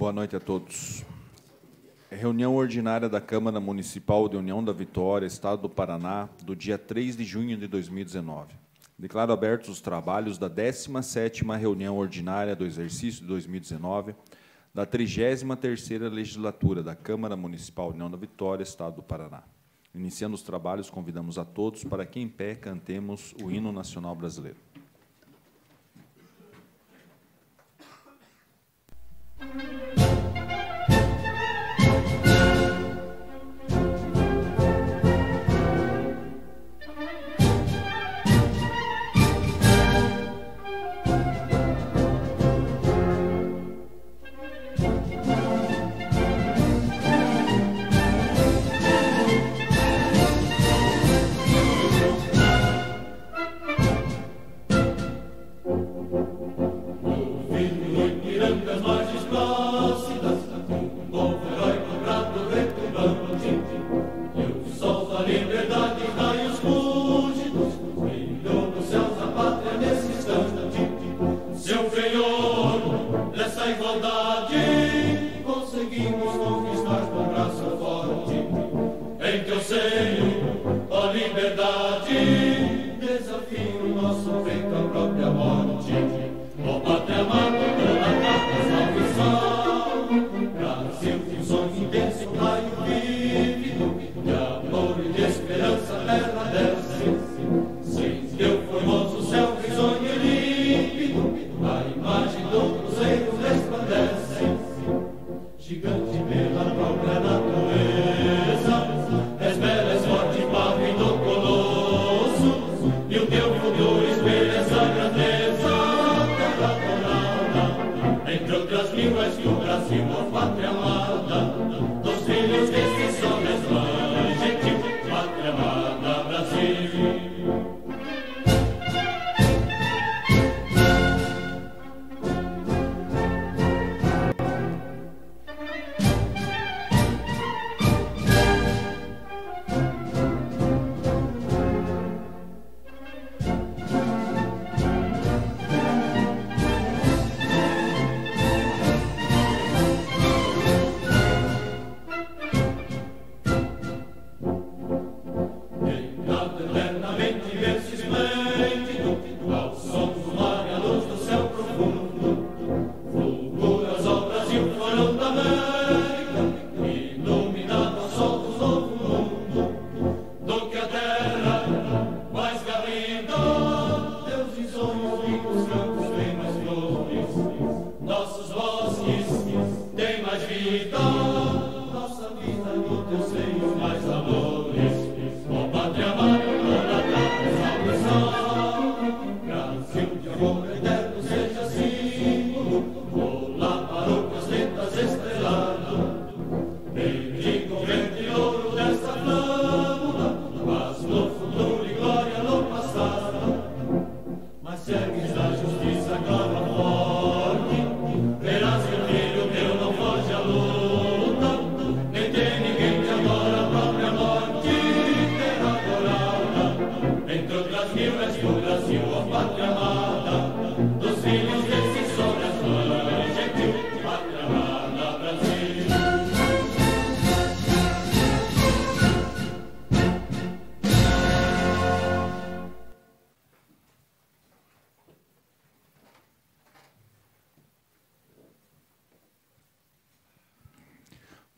Boa noite a todos. Reunião ordinária da Câmara Municipal de União da Vitória, Estado do Paraná, do dia 3 de junho de 2019. Declaro abertos os trabalhos da 17ª reunião ordinária do exercício de 2019, da 33ª legislatura da Câmara Municipal de União da Vitória, Estado do Paraná. Iniciando os trabalhos, convidamos a todos para que, em pé, cantemos o hino nacional brasileiro.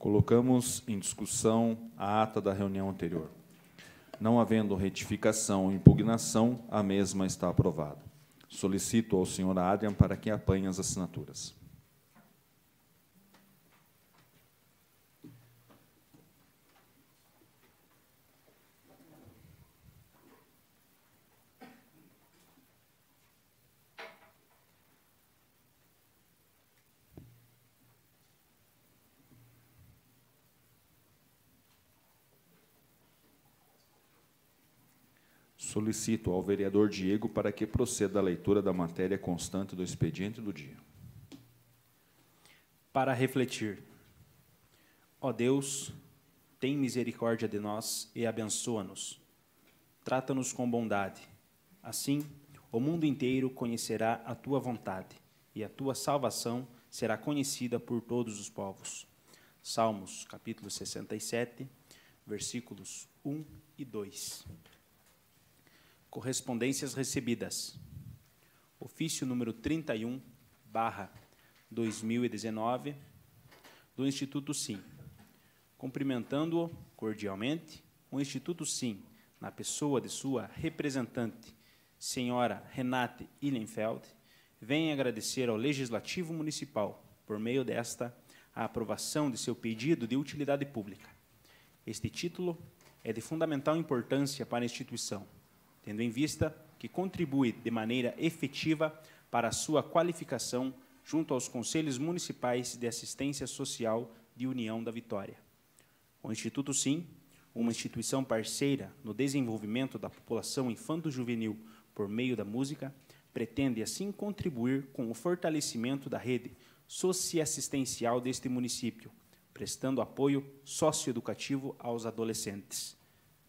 Colocamos em discussão a ata da reunião anterior. Não havendo retificação ou impugnação, a mesma está aprovada. Solicito ao senhor Adrian para que apanhe as assinaturas. Solicito ao vereador Diego para que proceda a leitura da matéria constante do expediente do dia. Para refletir. Ó Deus, tem misericórdia de nós e abençoa-nos. Trata-nos com bondade. Assim, o mundo inteiro conhecerá a tua vontade e a tua salvação será conhecida por todos os povos. Salmos, capítulo 67, versículos 1 e 2. Correspondências recebidas. Ofício número 31/2019, do Instituto Sim. Cumprimentando-o cordialmente, o Instituto Sim, na pessoa de sua representante, senhora Renate Ihlenfeld, vem agradecer ao Legislativo Municipal, por meio desta, a aprovação de seu pedido de utilidade pública. Este título é de fundamental importância para a instituição, tendo em vista que contribui de maneira efetiva para a sua qualificação junto aos Conselhos Municipais de Assistência Social de União da Vitória. O Instituto Sim, uma instituição parceira no desenvolvimento da população infanto-juvenil por meio da música, pretende assim contribuir com o fortalecimento da rede socioassistencial deste município, prestando apoio socioeducativo aos adolescentes.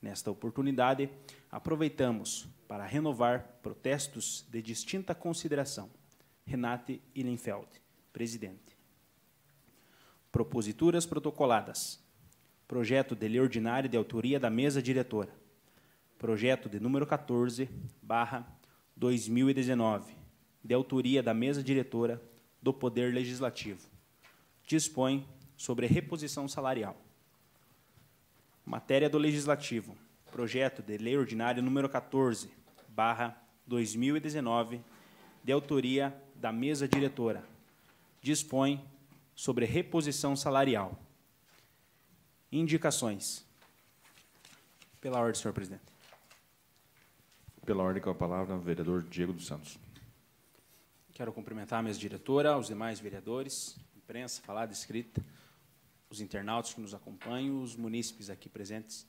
Nesta oportunidade, aproveitamos para renovar protestos de distinta consideração. Renate Ihlenfeld, presidente. Proposituras protocoladas. Projeto de lei ordinária de autoria da mesa diretora. Projeto de número 14/2019, de autoria da mesa diretora do Poder Legislativo. Dispõe sobre reposição salarial. Matéria do Legislativo. Projeto de lei ordinária número 14/2019, de autoria da mesa diretora. Dispõe sobre reposição salarial. Indicações. Pela ordem, senhor presidente. Pela ordem, com a palavra, o vereador Diego dos Santos. Quero cumprimentar a mesa diretora, os demais vereadores, imprensa, falada, escrita, os internautas que nos acompanham, os munícipes aqui presentes.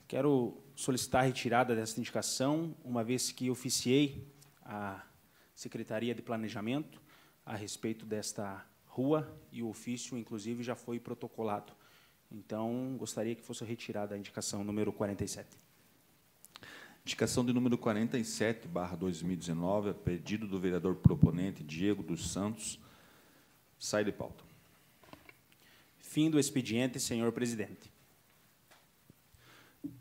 Quero solicitar a retirada dessa indicação, uma vez que oficiei a Secretaria de Planejamento a respeito desta rua e o ofício, inclusive, já foi protocolado. Então, gostaria que fosse retirada a indicação número 47. Indicação de número 47/2019, a pedido do vereador proponente Diego dos Santos, sai de pauta. Fim do expediente, senhor presidente.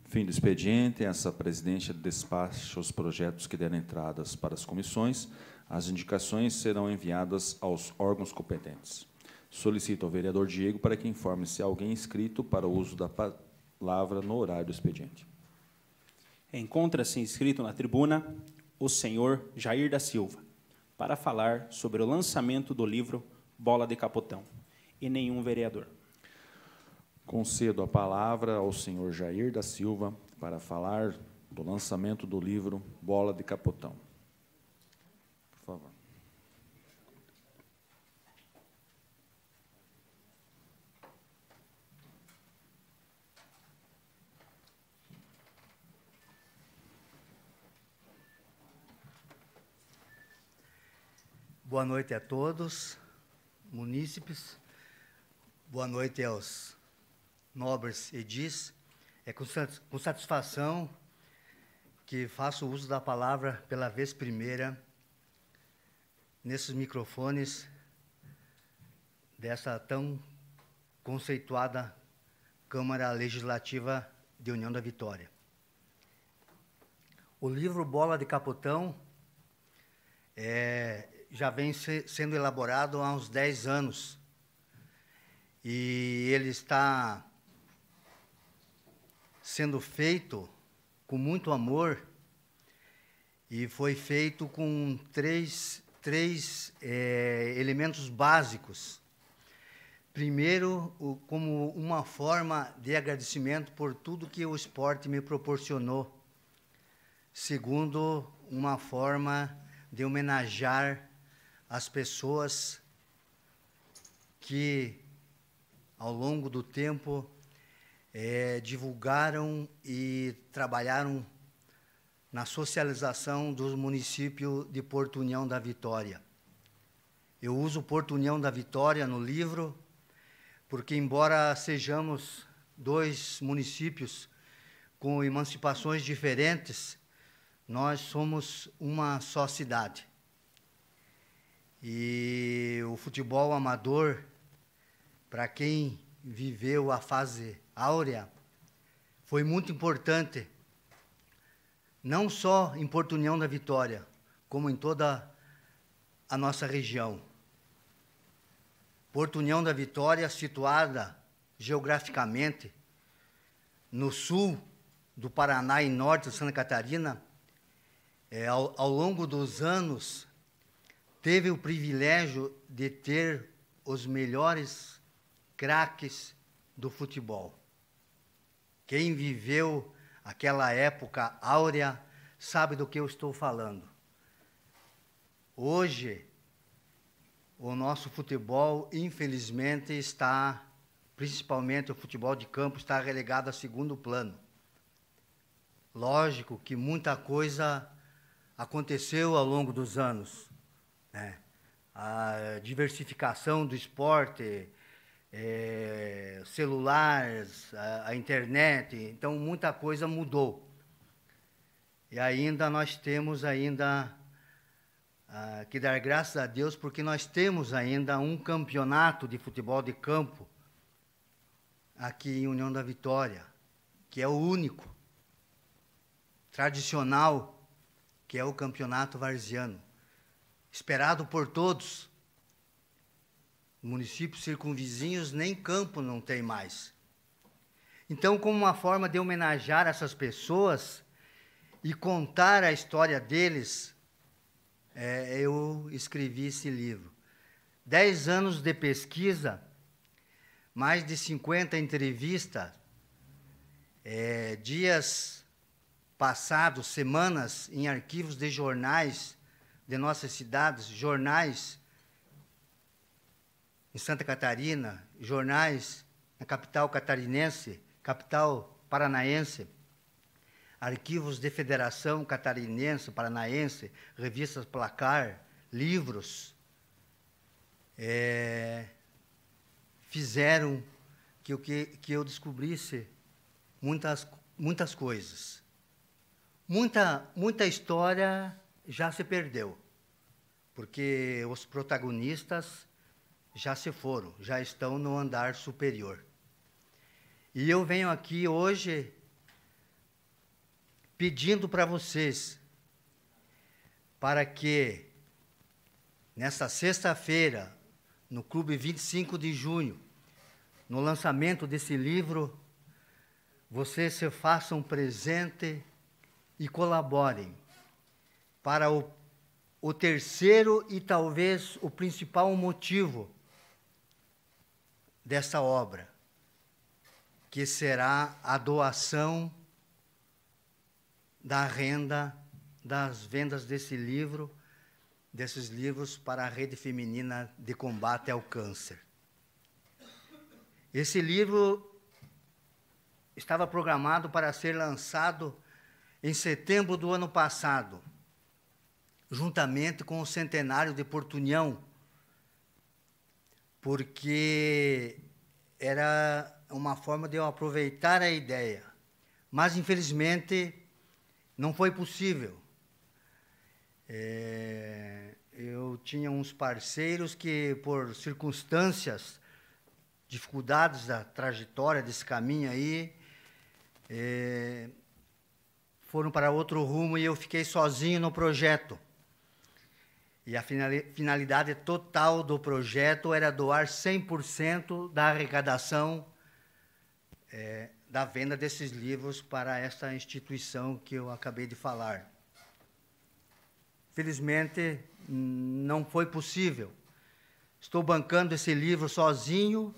Fim do expediente. Essa presidência despacha os projetos que deram entradas para as comissões. As indicações serão enviadas aos órgãos competentes. Solicito ao vereador Diego para que informe se há alguém inscrito para o uso da palavra no horário do expediente. Encontra-se inscrito na tribuna o senhor Jair da Silva, para falar sobre o lançamento do livro Bola de Capotão, e nenhum vereador. Concedo a palavra ao senhor Jair da Silva para falar do lançamento do livro Bola de Capotão. Por favor. Boa noite a todos, munícipes. Boa noite aos nobres edis. É com satisfação que faço uso da palavra pela vez primeira nesses microfones dessa tão conceituada Câmara Legislativa de União da Vitória. O livro Bola de Capotão já vem sendo elaborado há uns 10 anos. E ele está sendo feito com muito amor e foi feito com três elementos básicos. Primeiro, como uma forma de agradecimento por tudo que o esporte me proporcionou. Segundo, uma forma de homenagear as pessoas que, ao longo do tempo, divulgaram e trabalharam na socialização do município de Porto União da Vitória. Eu uso Porto União da Vitória no livro, porque, embora sejamos dois municípios com emancipações diferentes, nós somos uma só cidade. E o futebol amador, para quem viveu a fase áurea, foi muito importante, não só em Porto União da Vitória, como em toda a nossa região. Porto União da Vitória, situada geograficamente no sul do Paraná e norte de Santa Catarina, ao longo dos anos, teve o privilégio de ter os melhores craques do futebol. Quem viveu aquela época áurea sabe do que eu estou falando. Hoje, o nosso futebol, infelizmente, está, principalmente o futebol de campo, está relegado a segundo plano. Lógico que muita coisa aconteceu ao longo dos anos, né? A diversificação do esporte, celulares, a internet, então muita coisa mudou. E ainda nós temos que dar graças a Deus, porque nós temos ainda um campeonato de futebol de campo aqui em União da Vitória, que é o único, tradicional, que é o Campeonato Varziano, esperado por todos. Municípios circunvizinhos nem campo não tem mais. Então, como uma forma de homenagear essas pessoas e contar a história deles, eu escrevi esse livro. 10 anos de pesquisa, mais de 50 entrevistas, dias passados, semanas, em arquivos de jornais de nossas cidades, jornais em Santa Catarina, jornais na capital catarinense, capital paranaense, arquivos de Federação Catarinense, Paranaense, revistas Placar, livros, fizeram que eu descobrisse muitas coisas. Muita história já se perdeu, porque os protagonistas já se foram, já estão no andar superior. E eu venho aqui hoje pedindo para vocês, para que, nesta sexta-feira, no Clube 25 de Junho, no lançamento desse livro, vocês se façam presente e colaborem para o terceiro e talvez o principal motivo dessa obra, que será a doação da renda das vendas desses livros para a Rede Feminina de Combate ao Câncer. Esse livro estava programado para ser lançado em setembro do ano passado, juntamente com o centenário de Porto União, porque era uma forma de eu aproveitar a ideia. Mas, infelizmente, não foi possível. Eu tinha uns parceiros que, por circunstâncias, dificuldades da trajetória desse caminho aí, foram para outro rumo e eu fiquei sozinho no projeto. E a finalidade total do projeto era doar 100% da arrecadação da venda desses livros para essa instituição que eu acabei de falar. Felizmente, não foi possível. Estou bancando esse livro sozinho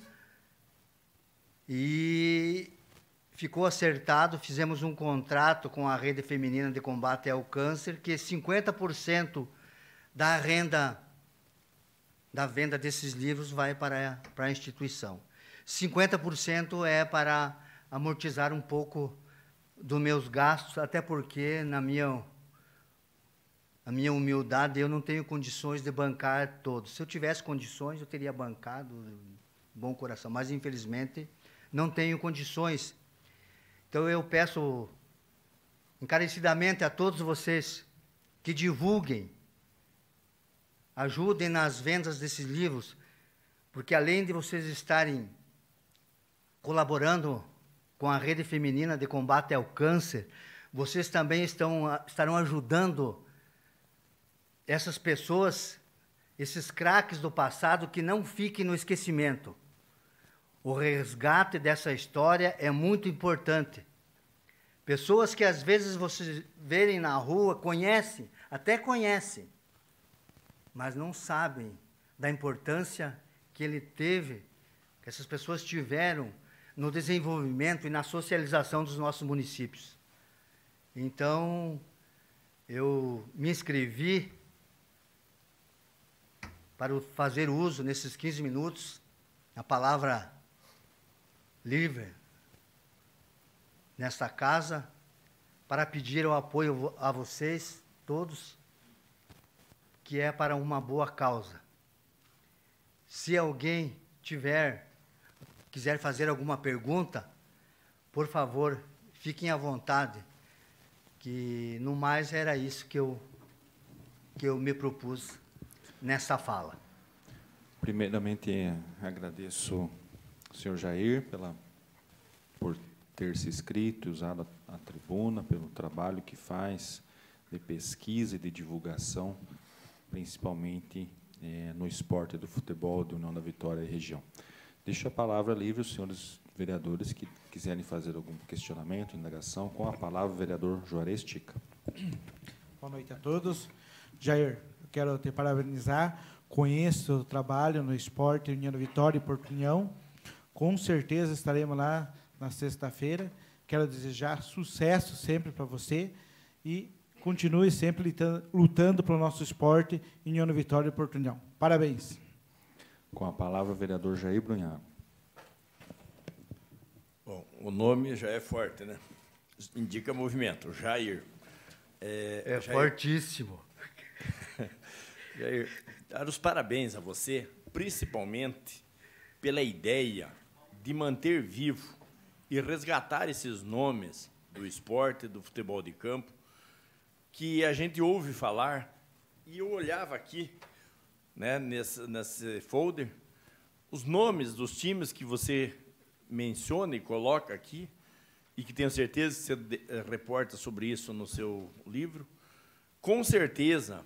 e ficou acertado, fizemos um contrato com a Rede Feminina de Combate ao Câncer, que 50% da renda da venda desses livros vai para a instituição. 50% é para amortizar um pouco dos meus gastos, até porque, na minha humildade, eu não tenho condições de bancar todos. Se eu tivesse condições, eu teria bancado, bom coração, mas, infelizmente, não tenho condições. Então, eu peço encarecidamente a todos vocês que divulguem ajudem nas vendas desses livros, porque além de vocês estarem colaborando com a Rede Feminina de Combate ao Câncer, vocês também estarão ajudando essas pessoas, esses craques do passado, que não fiquem no esquecimento. O resgate dessa história é muito importante. Pessoas que às vezes vocês verem na rua, conhecem, até conhecem, mas não sabem da importância que ele teve, que essas pessoas tiveram no desenvolvimento e na socialização dos nossos municípios. Então, eu me inscrevi para fazer uso, nesses 15 minutos, a palavra livre nesta casa, para pedir o apoio a vocês todos, que é para uma boa causa. Se alguém quiser fazer alguma pergunta, por favor, fiquem à vontade, que no mais era isso que eu me propus nessa fala. Primeiramente, agradeço ao senhor Jair por ter se inscrito e usado a tribuna, pelo trabalho que faz de pesquisa e de divulgação, principalmente no esporte do futebol de União da Vitória e região. Deixo a palavra livre aos senhores vereadores que quiserem fazer algum questionamento, indagação. Com a palavra, o vereador Juarez Tica. Boa noite a todos. Jair, eu quero te parabenizar. Conheço o trabalho no esporte União da Vitória e Porto União. Com certeza estaremos lá na sexta-feira. Quero desejar sucesso sempre para você e continue sempre lutando pelo nosso esporte União da Vitória e Porto União. Parabéns. Com a palavra, o vereador Jair Brunhago. Bom, o nome já é forte, né? Indica movimento, Jair. Jair, fortíssimo. Jair, dar os parabéns a você, principalmente pela ideia de manter vivo e resgatar esses nomes do esporte, do futebol de campo, que a gente ouve falar, e eu olhava aqui, né, nesse folder, os nomes dos times que você menciona e coloca aqui, e que tenho certeza que você reporta sobre isso no seu livro, com certeza,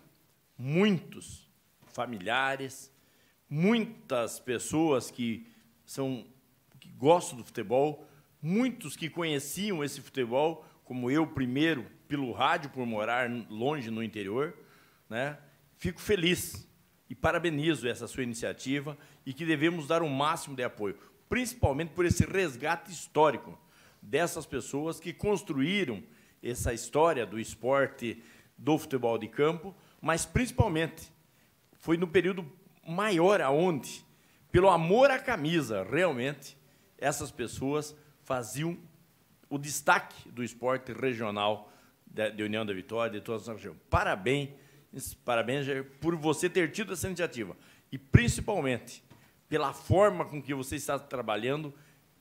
muitos familiares, muitas pessoas que gostam do futebol, muitos que conheciam esse futebol, como eu primeiro, pelo rádio, por morar longe no interior, né? Fico feliz e parabenizo essa sua iniciativa e que devemos dar o máximo de apoio, principalmente por esse resgate histórico dessas pessoas que construíram essa história do esporte, do futebol de campo, mas, principalmente, foi no período maior aonde, pelo amor à camisa, realmente, essas pessoas faziam o destaque do esporte regional de União da Vitória, de toda a região. Parabéns, Jair, por você ter tido essa iniciativa e, principalmente, pela forma com que você está trabalhando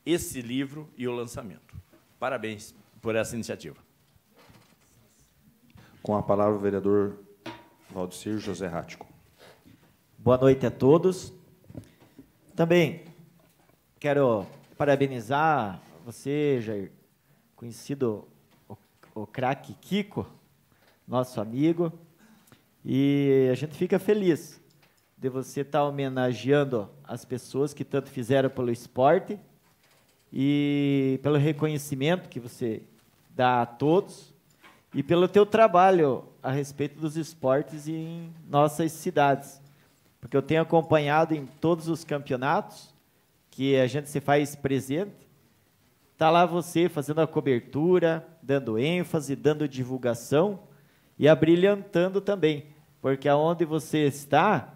esse livro e o lançamento. Parabéns por essa iniciativa. Com a palavra, o vereador Valdecir José Rático. Boa noite a todos. Também quero parabenizar você, Jair, conhecido o craque Kiko, nosso amigo, e a gente fica feliz de você estar homenageando as pessoas que tanto fizeram pelo esporte e pelo reconhecimento que você dá a todos e pelo teu trabalho a respeito dos esportes em nossas cidades. Porque eu tenho acompanhado em todos os campeonatos que a gente se faz presente, está lá você fazendo a cobertura, dando ênfase, dando divulgação e abrilhantando também, porque aonde você está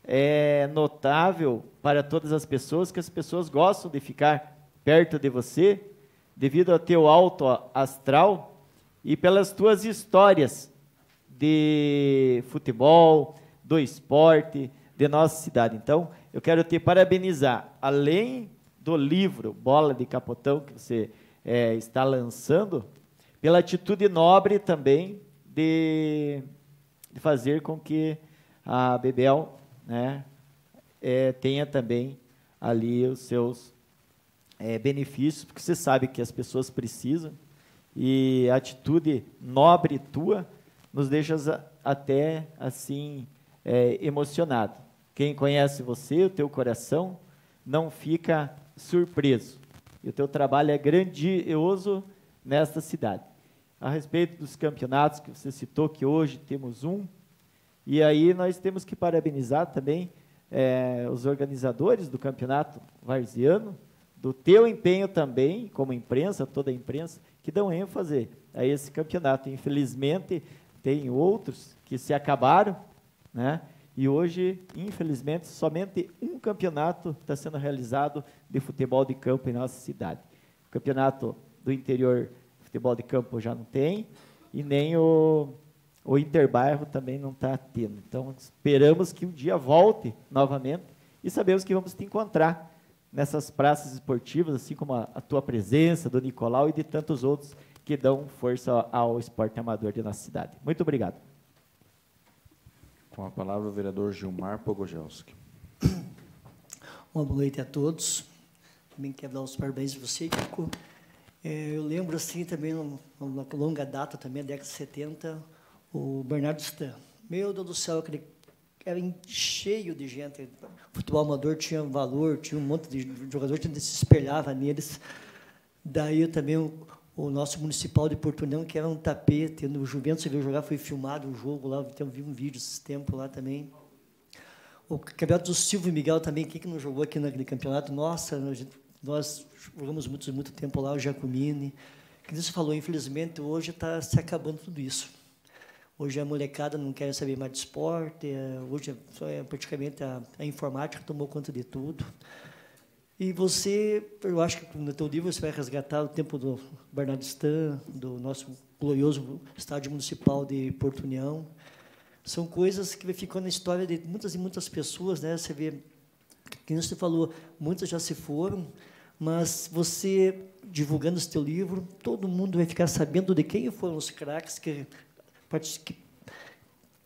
é notável para todas as pessoas, que as pessoas gostam de ficar perto de você, devido ao teu alto astral e pelas tuas histórias de futebol, do esporte, de nossa cidade. Então, eu quero te parabenizar, além do livro Bola de Capotão, que você está lançando, pela atitude nobre também de fazer com que a Bebel, né, tenha também ali os seus benefícios, porque você sabe que as pessoas precisam, e a atitude nobre tua nos deixa até assim emocionado. Quem conhece você, o teu coração, não fica surpreso. E o teu trabalho é grandioso nesta cidade. A respeito dos campeonatos que você citou, que hoje temos um, e aí nós temos que parabenizar também os organizadores do campeonato varziano, do teu empenho também, como imprensa, toda a imprensa, que dão ênfase a esse campeonato. Infelizmente, tem outros que se acabaram, né? E hoje, infelizmente, somente um campeonato está sendo realizado de futebol de campo em nossa cidade. O campeonato do interior de futebol de campo já não tem, e nem o Interbairro também não está tendo. Então, esperamos que um dia volte novamente e sabemos que vamos te encontrar nessas praças esportivas, assim como a tua presença, do Nicolau e de tantos outros que dão força ao esporte amador de nossa cidade. Muito obrigado. Com a palavra, o vereador Gilmar Pogogelski. Uma boa noite a todos. Também quero dar os parabéns a você, Kiko. Eu lembro, assim, também, uma longa data, também, década de 70, o Bernardo Stan. Meu Deus do céu, aquele era cheio de gente. O futebol amador tinha valor, tinha um monte de jogadores que se espelhava neles. Daí também o nosso municipal de Porto União, que era um tapete, no Juventus, você viu jogar, foi filmado o jogo lá, então vi um vídeo esse tempo lá também. O campeonato do Silvio Miguel também, quem que não jogou aqui naquele campeonato? Nossa, nós jogamos muito tempo lá, o Giacomini. Que você falou, infelizmente, hoje está se acabando tudo isso. Hoje a molecada não quer saber mais de esporte, hoje praticamente a informática tomou conta de tudo. E você, eu acho que no teu livro você vai resgatar o tempo do Bernardo Stan, do nosso glorioso estádio municipal de Porto União. São coisas que ficam na história de muitas e muitas pessoas, né? Você vê, como você falou, muitas já se foram, mas você, divulgando esse teu livro, todo mundo vai ficar sabendo de quem foram os craques que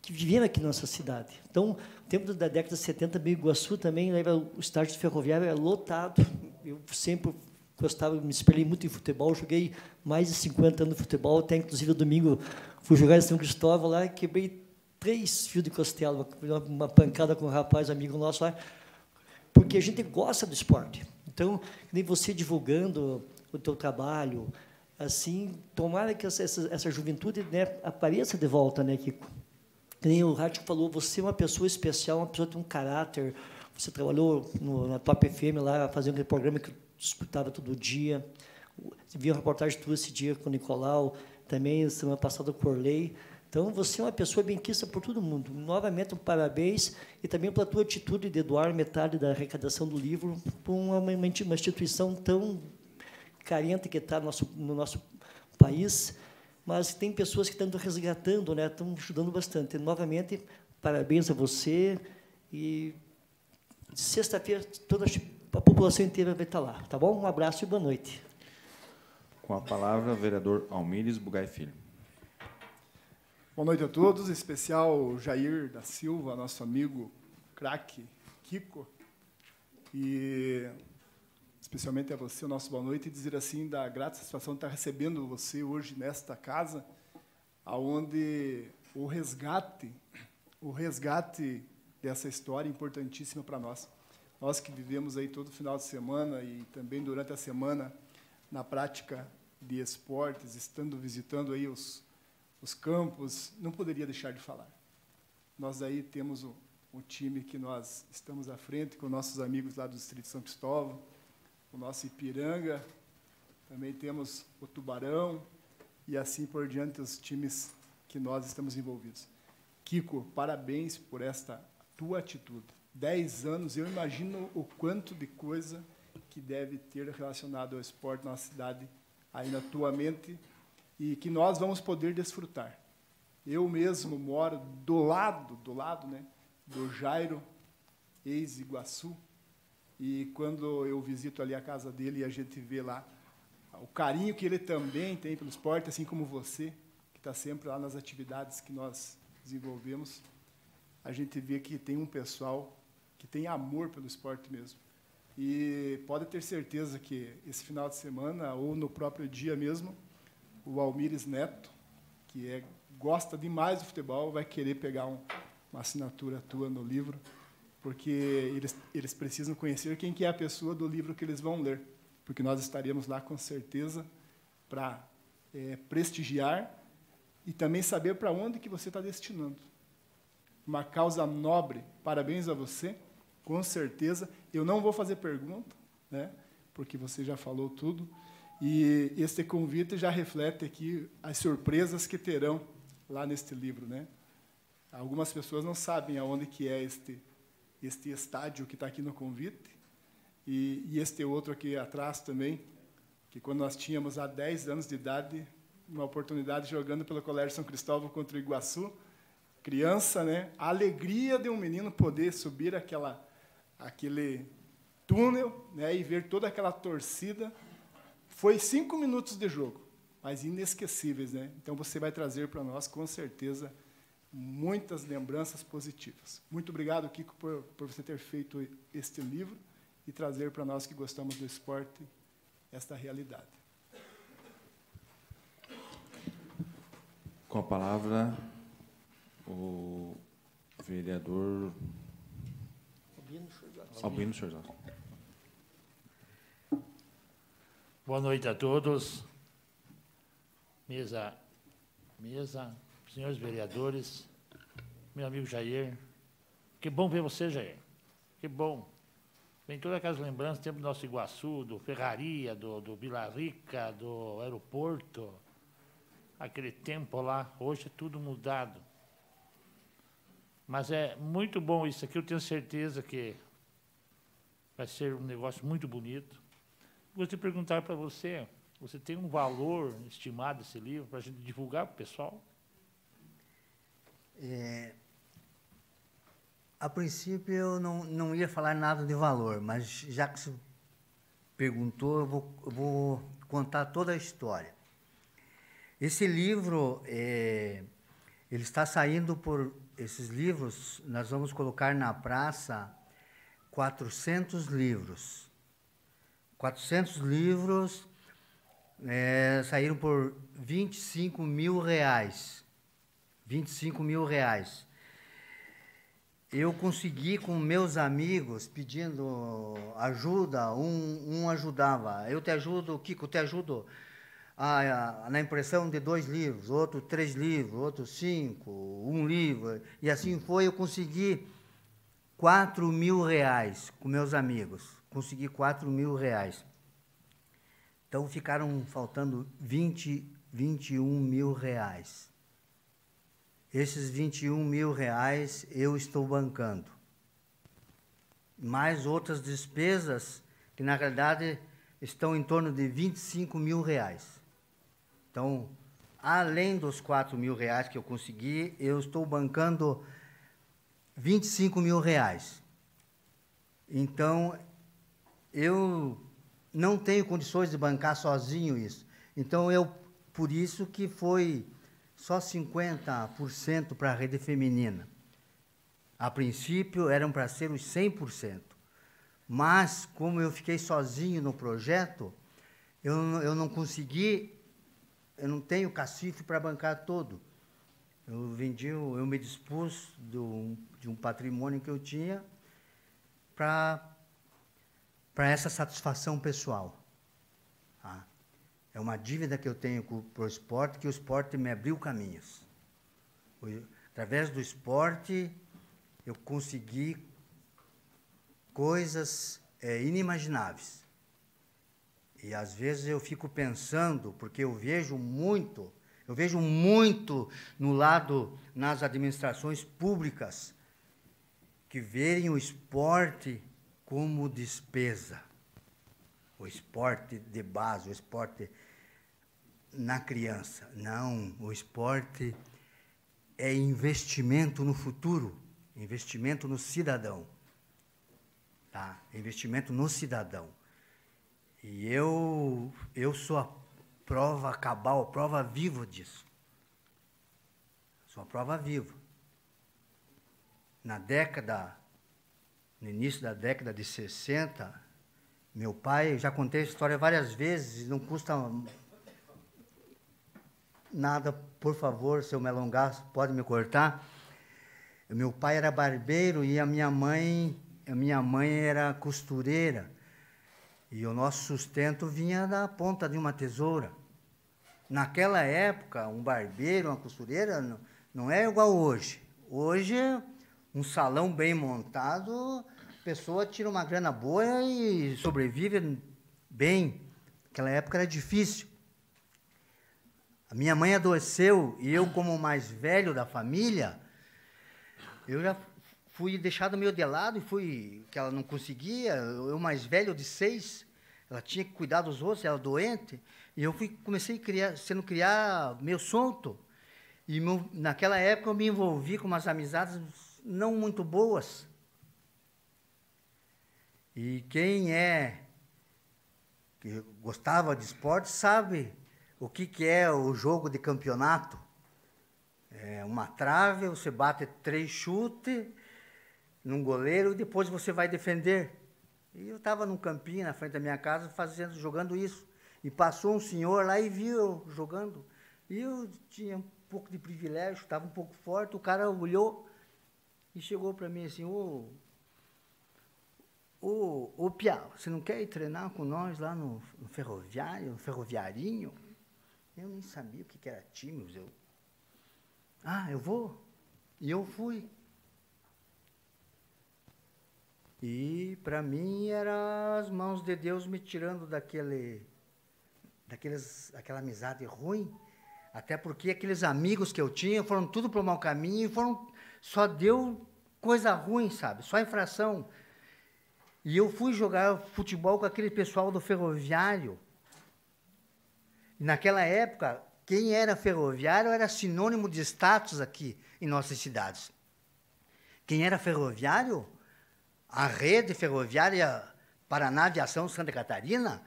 viveram aqui na nossa cidade. Então, no tempo da década de 70, Biguaçu também, o estádio ferroviário era lotado. Eu sempre gostava, me espelhei muito em futebol, joguei mais de 50 anos de futebol, até inclusive domingo fui jogar em São Cristóvão lá, quebrei 3 fios de costela, uma pancada com um rapaz, amigo nosso lá, porque a gente gosta do esporte. Então, nem você divulgando o teu trabalho, assim, tomara que essa juventude, né, apareça de volta, né, Kiko? Nem o Rádio falou, você é uma pessoa especial, uma pessoa que tem um caráter. Você trabalhou na Top FM lá, fazendo aquele programa que eu escutava todo dia. Você viu uma reportagem tua esse dia com o Nicolau, também semana passada com o Orley. Então, você é uma pessoa bem-quista por todo mundo. Novamente, um parabéns, e também pela tua atitude de doar metade da arrecadação do livro para uma instituição tão carente que está no nosso país, mas tem pessoas que estão resgatando, né? Estão ajudando bastante. Novamente, parabéns a você, e sexta-feira toda a população inteira vai estar lá, tá bom? Um abraço e boa noite. Com a palavra, o vereador Almires Bugai Filho. Boa noite a todos, em especial Jair da Silva, nosso amigo craque Kiko, e especialmente a você, o nosso boa noite, e dizer assim da grata satisfação de estar recebendo você hoje nesta casa, aonde o resgate dessa história importantíssima para nós. Nós que vivemos aí todo final de semana e também durante a semana na prática de esportes, visitando aí os campos, não poderia deixar de falar. Nós aí temos o time que nós estamos à frente, com nossos amigos lá do Distrito de São Cristóvão, o nosso Ipiranga, também temos o Tubarão, e assim por diante os times que nós estamos envolvidos. Kiko, parabéns por esta tua atitude. 10 anos, eu imagino o quanto de coisa que deve ter relacionado ao esporte na nossa cidade aí na tua mente, e que nós vamos poder desfrutar. Eu mesmo moro do lado, né, do Jairo, ex-Iguaçu, e quando eu visito ali a casa dele e a gente vê lá o carinho que ele também tem pelo esporte, assim como você, que está sempre lá nas atividades que nós desenvolvemos, a gente vê que tem um pessoal que tem amor pelo esporte mesmo. E pode ter certeza que esse final de semana, ou no próprio dia mesmo, o Almires Neto, que gosta demais do futebol, vai querer pegar uma assinatura tua no livro, porque eles precisam conhecer quem que é a pessoa do livro que eles vão ler, porque nós estaremos lá com certeza para prestigiar e também saber para onde que você está destinando. Uma causa nobre, parabéns a você, com certeza. Eu não vou fazer pergunta, né, porque você já falou tudo, e este convite já reflete aqui as surpresas que terão lá neste livro, né? Algumas pessoas não sabem aonde que é este estádio que está aqui no convite, e este outro aqui atrás também, que quando nós tínhamos há 10 anos de idade, uma oportunidade jogando pelo Colégio São Cristóvão contra o Iguaçu, criança, né? A alegria de um menino poder subir aquele túnel, né? E ver toda aquela torcida. Foi 5 minutos de jogo, mas inesquecíveis, né? Então você vai trazer para nós, com certeza, muitas lembranças positivas. Muito obrigado, Kiko, por você ter feito este livro e trazer para nós que gostamos do esporte esta realidade. Com a palavra, o vereador Albino Sorzassi. Boa noite a todos. Mesa, senhores vereadores, meu amigo Jair. Que bom ver você, Jair. Que bom. Vem todas aquelas lembranças, tempo do nosso Iguaçu, do Ferraria, do Vila Rica, do aeroporto. Aquele tempo lá, hoje é tudo mudado. Mas é muito bom isso aqui, eu tenho certeza que vai ser um negócio muito bonito. Gostaria de perguntar para você, você tem um valor estimado desse livro para a gente divulgar para o pessoal? A princípio, eu não ia falar nada de valor, mas já que você perguntou, eu vou contar toda a história. Esse livro, ele está saindo por... Esses livros, nós vamos colocar na praça 400 livros. 400 livros saíram por R$25 mil. R$25 mil. Eu consegui com meus amigos, pedindo ajuda, um ajudava. Eu te ajudo, Kiko, te ajudo na impressão de 2 livros, outro 3 livros, outro 5, 1 livro. E assim foi, eu consegui R$4 mil com meus amigos. Consegui R$4 mil. Então, ficaram faltando R$21 mil. Esses R$21 mil eu estou bancando. Mais outras despesas que, na realidade, estão em torno de R$25 mil. Então, além dos R$4 mil que eu consegui, eu estou bancando R$25 mil. Então, eu não tenho condições de bancar sozinho isso. Então, por isso que foi só 50% para a rede feminina. A princípio, eram para ser os 100%. Mas, como eu fiquei sozinho no projeto, eu não consegui, eu não tenho cacife para bancar todo. Eu me dispus de um patrimônio que eu tinha para essa satisfação pessoal. Tá? É uma dívida que eu tenho para o esporte, que o esporte me abriu caminhos. Através do esporte, eu consegui coisas inimagináveis. E, às vezes, eu fico pensando, porque eu vejo muito no lado, nas administrações públicas, que veem o esporte como despesa. O esporte de base, o esporte na criança. Não, o esporte é investimento no futuro, investimento no cidadão. Tá? Investimento no cidadão. E eu sou a prova cabal, a prova viva disso. Sou a prova viva. no início da década de 60, meu pai, já contei a história várias vezes, não custa nada, por favor, se eu me alongar, pode me cortar. Meu pai era barbeiro e a minha mãe era costureira. E o nosso sustento vinha da ponta de uma tesoura. Naquela época, um barbeiro, uma costureira, não é igual hoje. Hoje, um salão bem montado, a pessoa tira uma grana boa e sobrevive bem. Naquela época era difícil. A minha mãe adoeceu e eu, como o mais velho da família, eu já fui deixado meio de lado, que ela não conseguia, eu mais velho de 6, ela tinha que cuidar dos outros, ela doente, e eu comecei a criar meio solto. E naquela época eu me envolvi com umas amizades não muito boas. E quem que gostava de esporte sabe o que é o jogo de campeonato. É uma trave, você bate 3 chutes num goleiro e depois você vai defender. E eu estava num campinho na frente da minha casa jogando isso. E passou um senhor lá e viu eu jogando. E eu tinha um pouco de privilégio, estava um pouco forte. O cara olhou e chegou para mim assim: ô Pia, você não quer ir treinar com nós lá no ferroviário, no ferroviarinho? Eu nem sabia o que era time. Eu vou. E eu fui. E, para mim, eram as mãos de Deus me tirando daquela amizade ruim, até porque aqueles amigos que eu tinha foram tudo para o mau caminho, só deu coisa ruim, sabe? Só infração. E eu fui jogar futebol com aquele pessoal do ferroviário. E naquela época, quem era ferroviário era sinônimo de status aqui em nossas cidades. Quem era ferroviário, a rede ferroviária Paraná Aviação Santa Catarina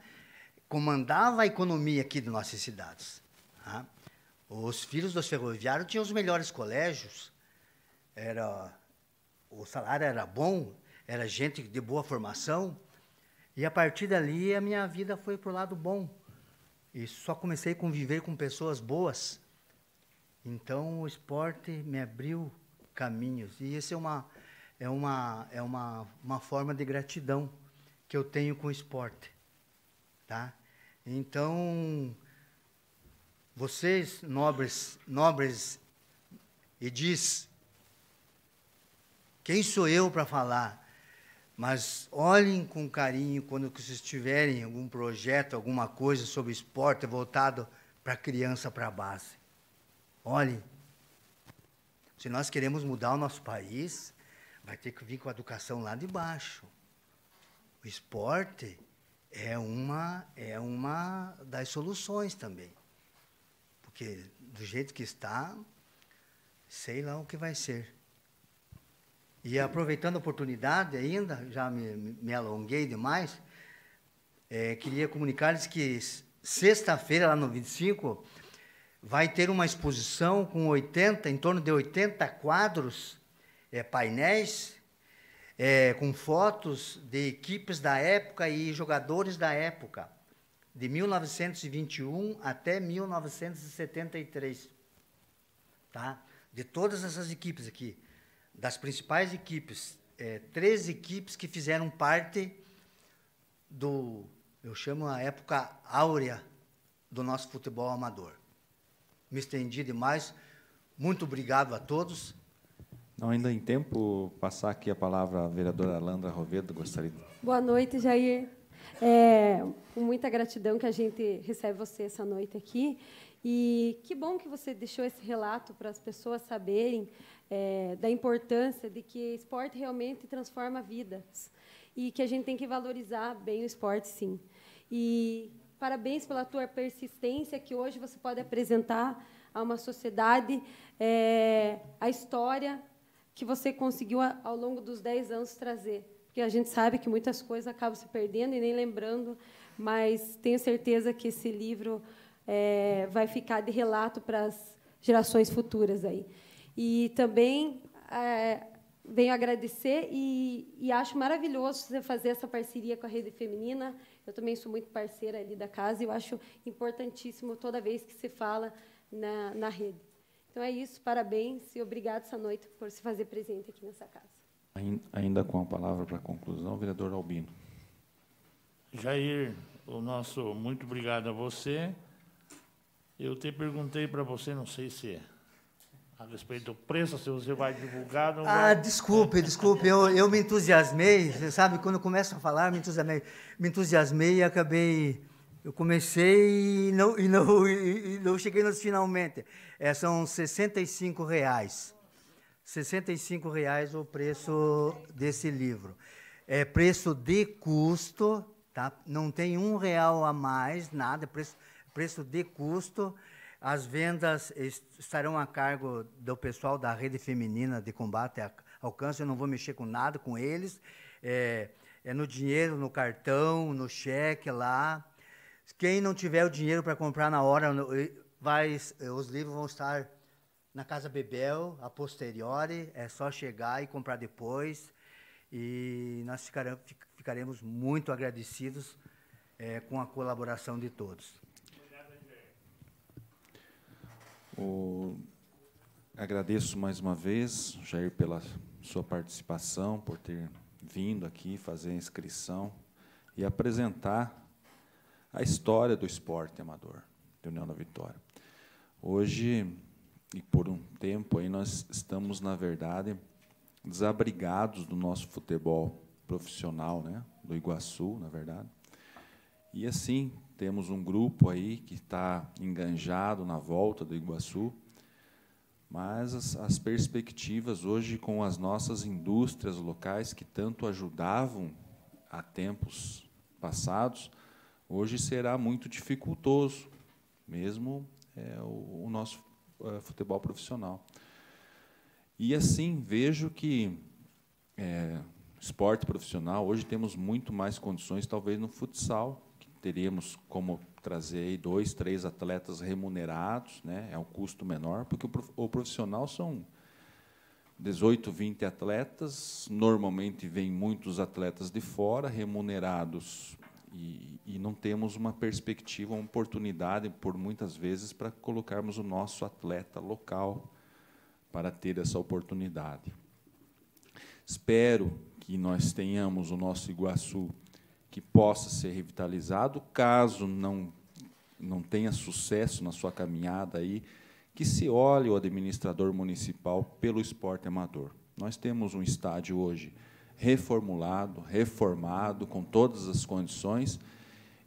comandava a economia aqui de nossas cidades. Tá? Os filhos dos ferroviários tinham os melhores colégios, o salário era bom, era gente de boa formação, e a partir dali a minha vida foi para o lado bom. E só comecei a conviver com pessoas boas. Então o esporte me abriu caminhos. E isso é uma forma de gratidão que eu tenho com o esporte. Tá? Então, vocês, nobres edis, quem sou eu para falar? Mas olhem com carinho quando vocês tiverem algum projeto, alguma coisa sobre esporte voltado para a criança, para a base. Olhem, se nós queremos mudar o nosso país, vai ter que vir com a educação lá de baixo. O esporte é uma das soluções também. Porque, do jeito que está, sei lá o que vai ser. E aproveitando a oportunidade ainda, já me alonguei demais, queria comunicar-lhes que sexta-feira, lá no 25, vai ter uma exposição com em torno de 80 quadros, painéis, com fotos de equipes da época e jogadores da época, de 1921 até 1973. Tá? De todas essas equipes aqui. Das principais equipes, 13 equipes que fizeram parte eu chamo a época áurea do nosso futebol amador. Me estendi demais. Muito obrigado a todos. Não, ainda em tempo, passar aqui a palavra à vereadora Alandra Rovedo, gostaria. Boa noite, Jair. Com muita gratidão que a gente recebe você essa noite aqui. E que bom que você deixou esse relato para as pessoas saberem da importância de que esporte realmente transforma vidas e que a gente tem que valorizar bem o esporte, sim. E parabéns pela tua persistência, que hoje você pode apresentar a uma sociedade a história que você conseguiu, ao longo dos 10 anos, trazer. Porque a gente sabe que muitas coisas acabam se perdendo e nem lembrando, mas tenho certeza que esse livro vai ficar de relato para as gerações futuras aí. E também venho agradecer e acho maravilhoso você fazer essa parceria com a Rede Feminina. Eu também sou muito parceira ali da casa e eu acho importantíssimo toda vez que se fala na rede. Então é isso, parabéns e obrigado essa noite por se fazer presente aqui nessa casa. Ainda com a palavra para a conclusão, vereador Albino. Jair, o nosso muito obrigado a você. Eu te perguntei para você, não sei se a respeito do preço, se você vai divulgar. Não vai... Desculpe, eu me entusiasmei, você sabe, quando eu começo a falar, me entusiasmei e acabei, eu comecei e não cheguei nos finalmente. São R$ 65. R$ 65 o preço desse livro. É preço de custo, tá? Não tem R$1 a mais, nada, preço de custo. As vendas estarão a cargo do pessoal da Rede Feminina de Combate ao Câncer. Eu não vou mexer com nada com eles. É no dinheiro, no cartão, no cheque lá. Quem não tiver o dinheiro para comprar na hora, os livros vão estar na Casa Bebel, a posteriori. É só chegar e comprar depois. E nós ficaremos muito agradecidos com a colaboração de todos. Agradeço mais uma vez, Jair, pela sua participação, por ter vindo aqui fazer a inscrição e apresentar a história do esporte amador de União da Vitória. Hoje, e por um tempo, aí nós estamos, na verdade, desabrigados do nosso futebol profissional, né, do Iguaçu, na verdade. E, assim, temos um grupo aí que está enganjado na volta do Iguaçu, mas as perspectivas hoje com as nossas indústrias locais que tanto ajudavam há tempos passados, hoje será muito dificultoso, mesmo o nosso futebol profissional. E, assim, vejo que esporte profissional, hoje temos muito mais condições, talvez, no futsal, teríamos como trazer aí 2, 3 atletas remunerados, né? É um custo menor, porque o profissional são 18, 20 atletas, normalmente vêm muitos atletas de fora, remunerados, e não temos uma perspectiva, uma oportunidade, por muitas vezes, para colocarmos o nosso atleta local para ter essa oportunidade. Espero que nós tenhamos o nosso Iguaçu que possa ser revitalizado, caso não tenha sucesso na sua caminhada aí, que se olhe o administrador municipal pelo esporte amador. Nós temos um estádio hoje reformulado, reformado, com todas as condições,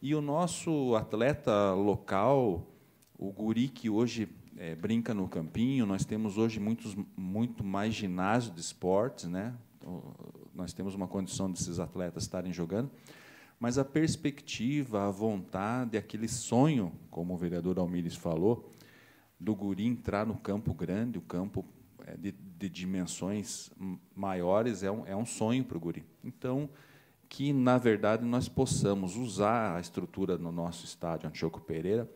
e o nosso atleta local, o guri que hoje brinca no campinho, nós temos hoje muito mais ginásio de esportes, né? Nós temos uma condição desses atletas estarem jogando, mas a perspectiva, a vontade, aquele sonho, como o vereador Almires falou, do guri entrar no Campo Grande, o campo de dimensões maiores, é um sonho para o guri. Então, que, na verdade, nós possamos usar a estrutura no nosso estádio Antioco Pereira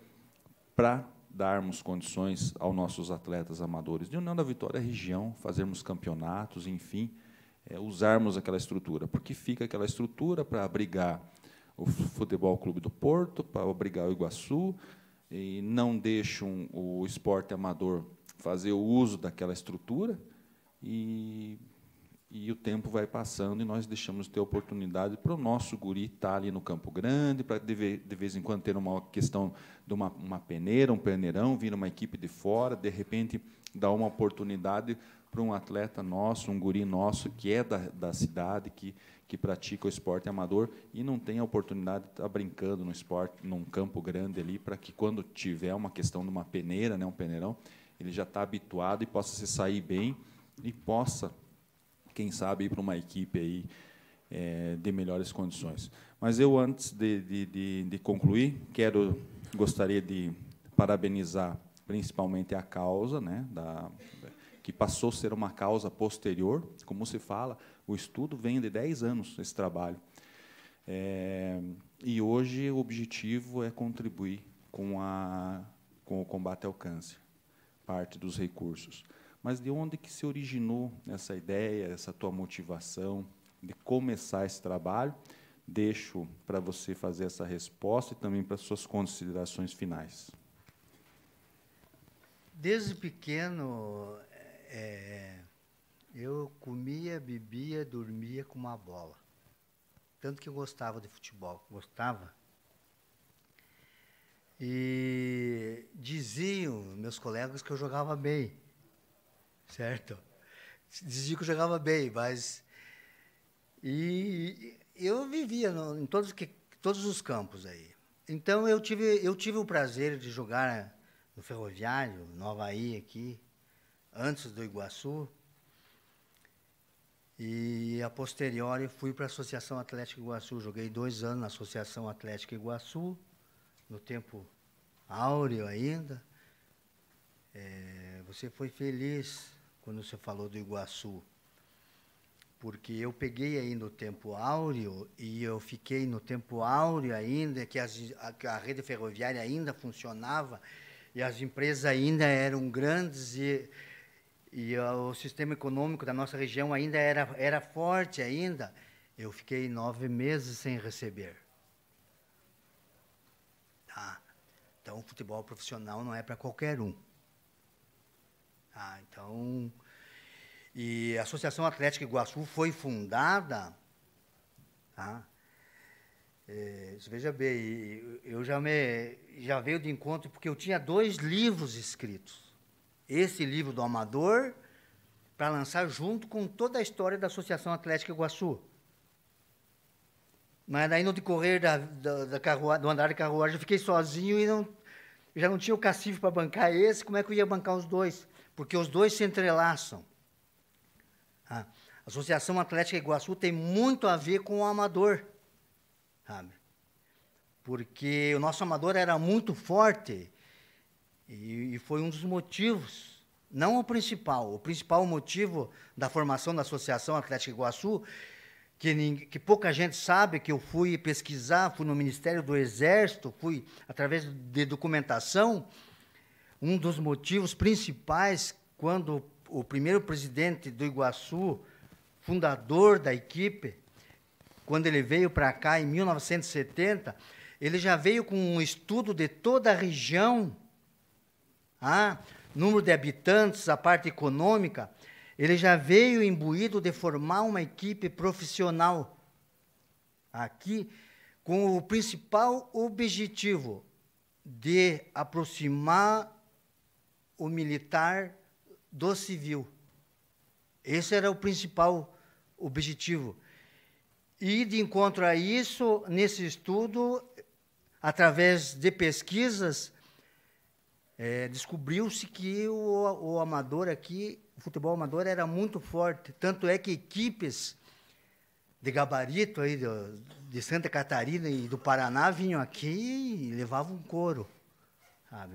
para darmos condições aos nossos atletas amadores de União da Vitória região, fazermos campeonatos, enfim, usarmos aquela estrutura, porque fica aquela estrutura para abrigar o Futebol Clube do Porto, para abrigar o Iguaçu, e não deixam o esporte amador fazer o uso daquela estrutura, e o tempo vai passando e nós deixamos de ter oportunidade para o nosso guri estar ali no Campo Grande, para de vez em quando ter uma questão de uma peneira, um peneirão, vir uma equipe de fora, de repente dar uma oportunidade para um atleta nosso, um guri nosso, que é da cidade, que pratica o esporte amador e não tem a oportunidade de estar brincando no esporte, num campo grande ali, para que, quando tiver uma questão de uma peneira, né, um peneirão, ele já está habituado e possa se sair bem e possa, quem sabe, ir para uma equipe aí, de melhores condições. Mas eu, antes de concluir, gostaria de parabenizar principalmente a causa, né, que passou a ser uma causa posterior, como se fala, o estudo vem de 10 anos, esse trabalho. E hoje o objetivo é contribuir com o combate ao câncer, parte dos recursos. mas de onde que se originou essa ideia, essa tua motivação de começar esse trabalho? Deixo para você fazer essa resposta e também para suas considerações finais. Desde pequeno, eu comia, bebia, dormia com uma bola. Tanto que eu gostava de futebol, gostava. E diziam meus colegas que eu jogava bem, certo? Diziam que eu jogava bem, mas... E eu vivia em todos os campos aí. Então, eu tive o prazer de jogar no Ferroviário, no Avaí aqui, antes do Iguaçu. E, a posteriori, fui para a Associação Atlética Iguaçu. Joguei 2 anos na Associação Atlética Iguaçu, no tempo áureo ainda. Você foi feliz quando você falou do Iguaçu, porque eu peguei ainda o tempo áureo e eu fiquei no tempo áureo ainda, que a rede ferroviária ainda funcionava e as empresas ainda eram grandes e o sistema econômico da nossa região ainda era forte ainda. Eu fiquei 9 meses sem receber. Tá? Então, o futebol profissional não é para qualquer um. Tá? Então... E a Associação Atlética Iguaçu foi fundada, tá? Veja bem, eu já veio de encontro, porque eu tinha 2 livros escritos. Esse livro do Amador, para lançar junto com toda a história da Associação Atlética Iguaçu. Mas daí, no decorrer do andar de carruagem, eu fiquei sozinho e já não tinha o cacife para bancar esse. Como é que eu ia bancar os 2? Porque os 2 se entrelaçam. A Associação Atlética Iguaçu tem muito a ver com o Amador, sabe? Porque o nosso Amador era muito forte e foi um dos motivos, não o principal motivo da formação da Associação Atlética Iguaçu, que pouca gente sabe, que eu fui pesquisar, fui no Ministério do Exército, fui através de documentação. Um dos motivos principais, quando o primeiro presidente do Iguaçu, fundador da equipe, quando ele veio para cá em 1970, ele já veio com um estudo de toda a região, número de habitantes, a parte econômica. Ele já veio imbuído de formar uma equipe profissional aqui, com o principal objetivo de aproximar o militar do civil. Esse era o principal objetivo. E, de encontro a isso, nesse estudo, através de pesquisas, descobriu-se que o amador aqui, o futebol amador, era muito forte. Tanto é que equipes de gabarito aí de Santa Catarina e do Paraná vinham aqui e levavam couro, sabe?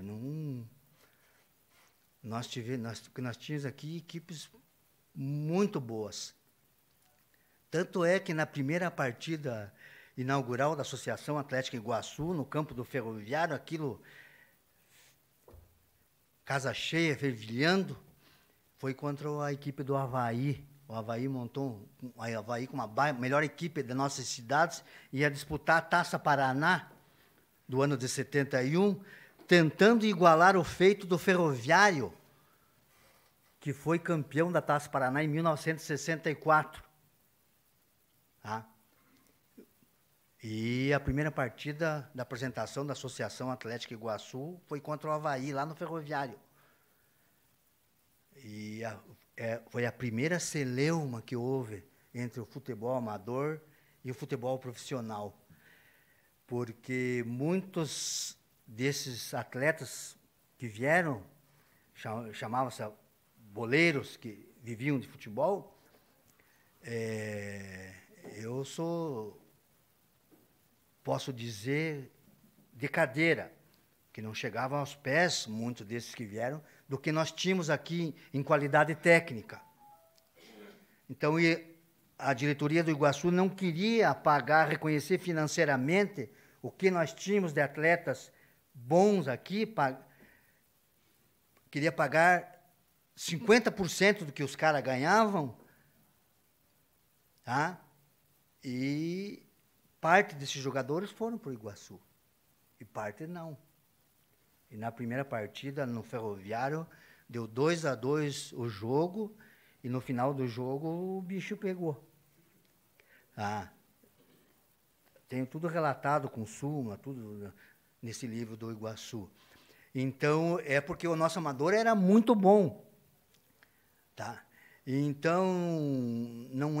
Nós tínhamos aqui equipes muito boas. Tanto é que na primeira partida inaugural da Associação Atlética Iguaçu, no campo do Ferroviário, aquilo, casa cheia, fervilhando, foi contra a equipe do Avaí. O Avaí montou com uma melhor equipe das nossas cidades, ia disputar a Taça Paraná do ano de 71, tentando igualar o feito do Ferroviário, que foi campeão da Taça Paraná em 1964. Tá? E a primeira partida da apresentação da Associação Atlética Iguaçu foi contra o Avaí, lá no Ferroviário. E foi a primeira celeuma que houve entre o futebol amador e o futebol profissional. Porque muitos desses atletas que vieram, chamavam-se boleiros, que viviam de futebol, posso dizer, de cadeira, que não chegavam aos pés, muitos desses que vieram, do que nós tínhamos aqui em qualidade técnica. Então, a diretoria do Iguaçu não queria pagar, reconhecer financeiramente o que nós tínhamos de atletas bons aqui, queria pagar 50% do que os caras ganhavam, tá? E parte desses jogadores foram para o Iguaçu, e parte não. E na primeira partida, no Ferroviário, deu 2-2 o jogo, e no final do jogo o bicho pegou. Tenho tudo relatado com súmula, tudo nesse livro do Iguaçu. Então, é porque o nosso amador era muito bom. Tá? Então, não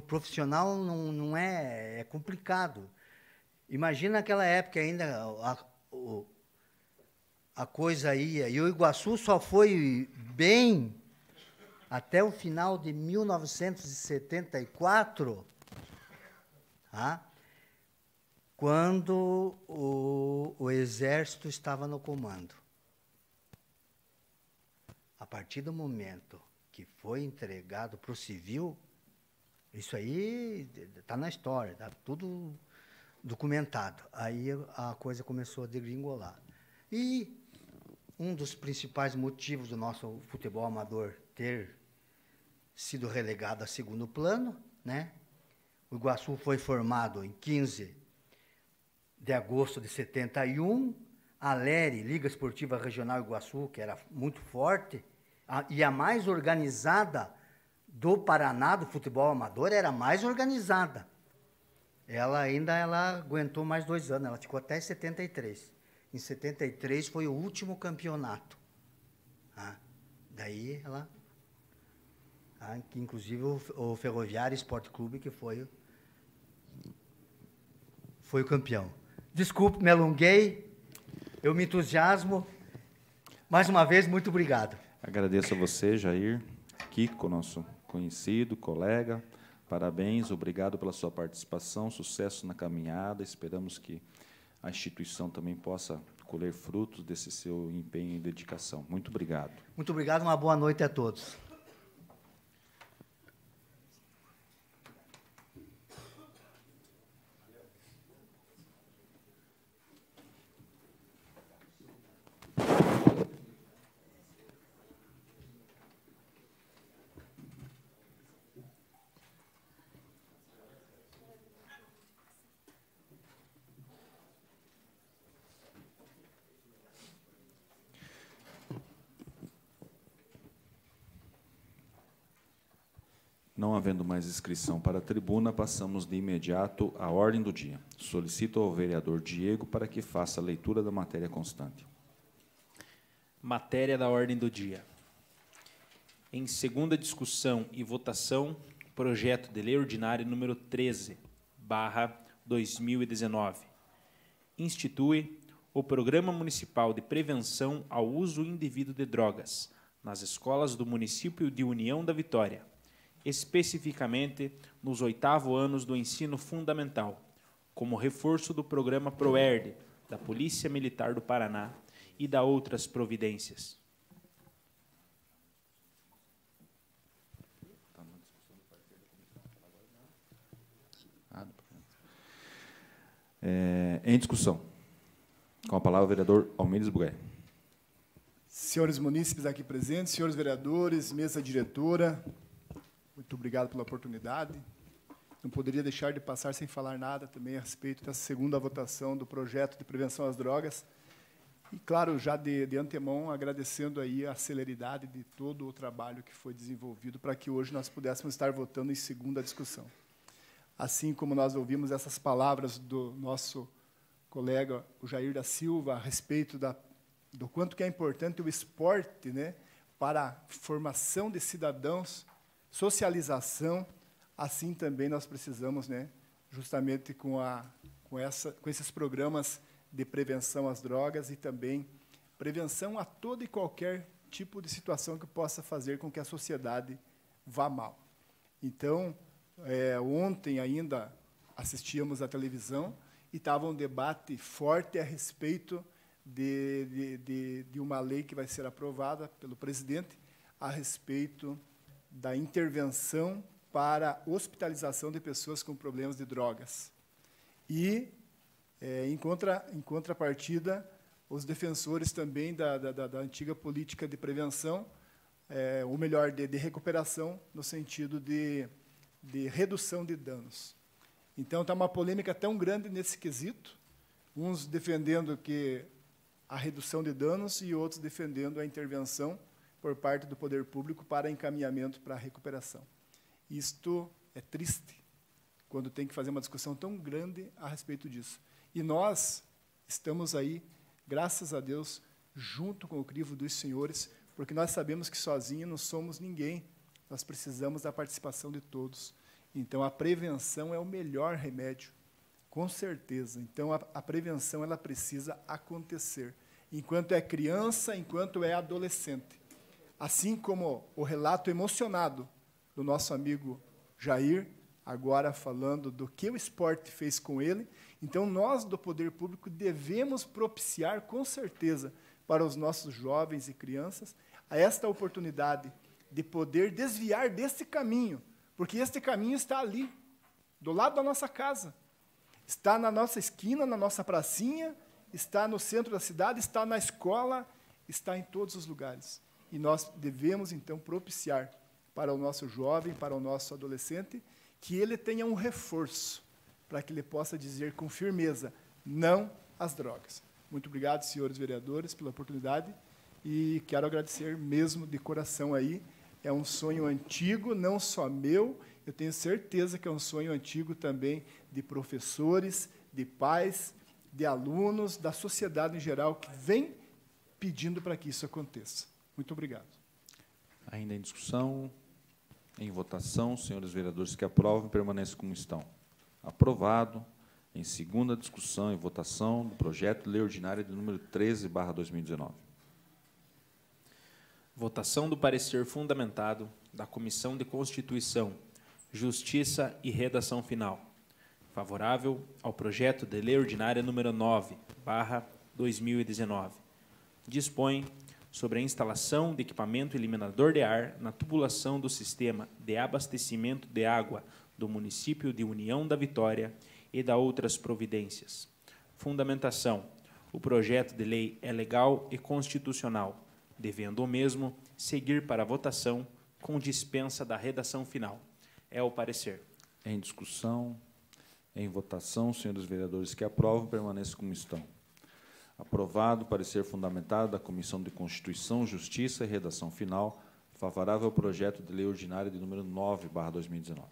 profissional não é complicado. Imagina aquela época ainda, a coisa ia. E o Iguaçu só foi bem até o final de 1974, tá? Quando o Exército estava no comando. A partir do momento que foi entregado para o civil, isso aí está na história, está tudo documentado. Aí a coisa começou a degringolar. E um dos principais motivos do nosso futebol amador ter sido relegado a segundo plano, né? O Iguaçu foi formado em 15 de agosto de 71, a LERE, Liga Esportiva Regional Iguaçu, que era muito forte, e a mais organizada do Paraná, do futebol amador, era a mais organizada. Ela aguentou mais 2 anos, ela ficou até 73. Em 73 foi o último campeonato. Daí ela... que inclusive o Ferroviário Esporte Clube, que foi o campeão. Desculpe, me alonguei, eu me entusiasmo. Mais uma vez, muito obrigado. Agradeço a você, Jair, Kiko, nosso conhecido, colega. Parabéns, obrigado pela sua participação, sucesso na caminhada. Esperamos que a instituição também possa colher frutos desse seu empenho e dedicação. Muito obrigado. Muito obrigado, uma boa noite a todos. Não havendo mais inscrição para a tribuna, passamos de imediato à ordem do dia. Solicito ao vereador Diego para que faça a leitura da matéria constante. Matéria da ordem do dia. Em segunda discussão e votação, projeto de lei ordinária número 13/2019. Institui o Programa Municipal de Prevenção ao Uso Indevido de Drogas nas escolas do município de União da Vitória, especificamente nos 8º anos do ensino fundamental, como reforço do programa PROERD, da Polícia Militar do Paraná e da outras providências. Em discussão. Com a palavra o vereador Almides Bugai. Senhores munícipes aqui presentes, senhores vereadores, mesa diretora, muito obrigado pela oportunidade. Não poderia deixar de passar sem falar nada também a respeito dessa segunda votação do projeto de prevenção às drogas. E, claro, já de antemão, agradecendo aí a celeridade de todo o trabalho que foi desenvolvido para que hoje nós pudéssemos estar votando em segunda discussão. Assim como nós ouvimos essas palavras do nosso colega, o Jair da Silva, a respeito do quanto que é importante o esporte, né, para a formação de cidadãos, socialização, assim também nós precisamos, né, justamente com esses programas de prevenção às drogas e também prevenção a todo e qualquer tipo de situação que possa fazer com que a sociedade vá mal. Então, ontem ainda assistíamos à televisão e estava um debate forte a respeito de uma lei que vai ser aprovada pelo presidente a respeito da intervenção para hospitalização de pessoas com problemas de drogas. E, em contrapartida, os defensores também da antiga política de prevenção, ou melhor, de recuperação, no sentido de redução de danos. Então, está uma polêmica tão grande nesse quesito, uns defendendo que a redução de danos e outros defendendo a intervenção por parte do poder público para encaminhamento para a recuperação. Isto é triste, quando tem que fazer uma discussão tão grande a respeito disso. E nós estamos aí, graças a Deus, junto com o crivo dos senhores, porque nós sabemos que sozinhos não somos ninguém, nós precisamos da participação de todos. Então, a prevenção é o melhor remédio, com certeza. Então, a prevenção ela precisa acontecer, enquanto é criança, enquanto é adolescente. Assim como o relato emocionado do nosso amigo Jair, agora falando do que o esporte fez com ele, então nós, do poder público, devemos propiciar, com certeza, para os nossos jovens e crianças, esta oportunidade de poder desviar desse caminho, porque este caminho está ali, do lado da nossa casa, está na nossa esquina, na nossa pracinha, está no centro da cidade, está na escola, está em todos os lugares. E nós devemos, então, propiciar para o nosso jovem, para o nosso adolescente, que ele tenha um reforço, para que ele possa dizer com firmeza, não às drogas. Muito obrigado, senhores vereadores, pela oportunidade, e quero agradecer mesmo de coração aí. É um sonho antigo, não só meu, eu tenho certeza que é um sonho antigo também de professores, de pais, de alunos, da sociedade em geral, que vem pedindo para que isso aconteça. Muito obrigado. Ainda em discussão, em votação, senhores vereadores que aprovam, permaneçam como estão. Aprovado. Em segunda discussão e votação do projeto de lei ordinária de número 13/2019. Votação do parecer fundamentado da Comissão de Constituição, Justiça e Redação Final. Favorável ao projeto de lei ordinária número 9/2019. Dispõe sobre a instalação de equipamento eliminador de ar na tubulação do sistema de abastecimento de água do município de União da Vitória e da outras providências. Fundamentação. O projeto de lei é legal e constitucional, devendo o mesmo seguir para a votação com dispensa da redação final. É o parecer. Em discussão, em votação, senhores vereadores que aprovam, permaneçam como estão. Aprovado o parecer fundamentado da Comissão de Constituição, Justiça e Redação Final, favorável ao projeto de lei ordinária de número 9/2019.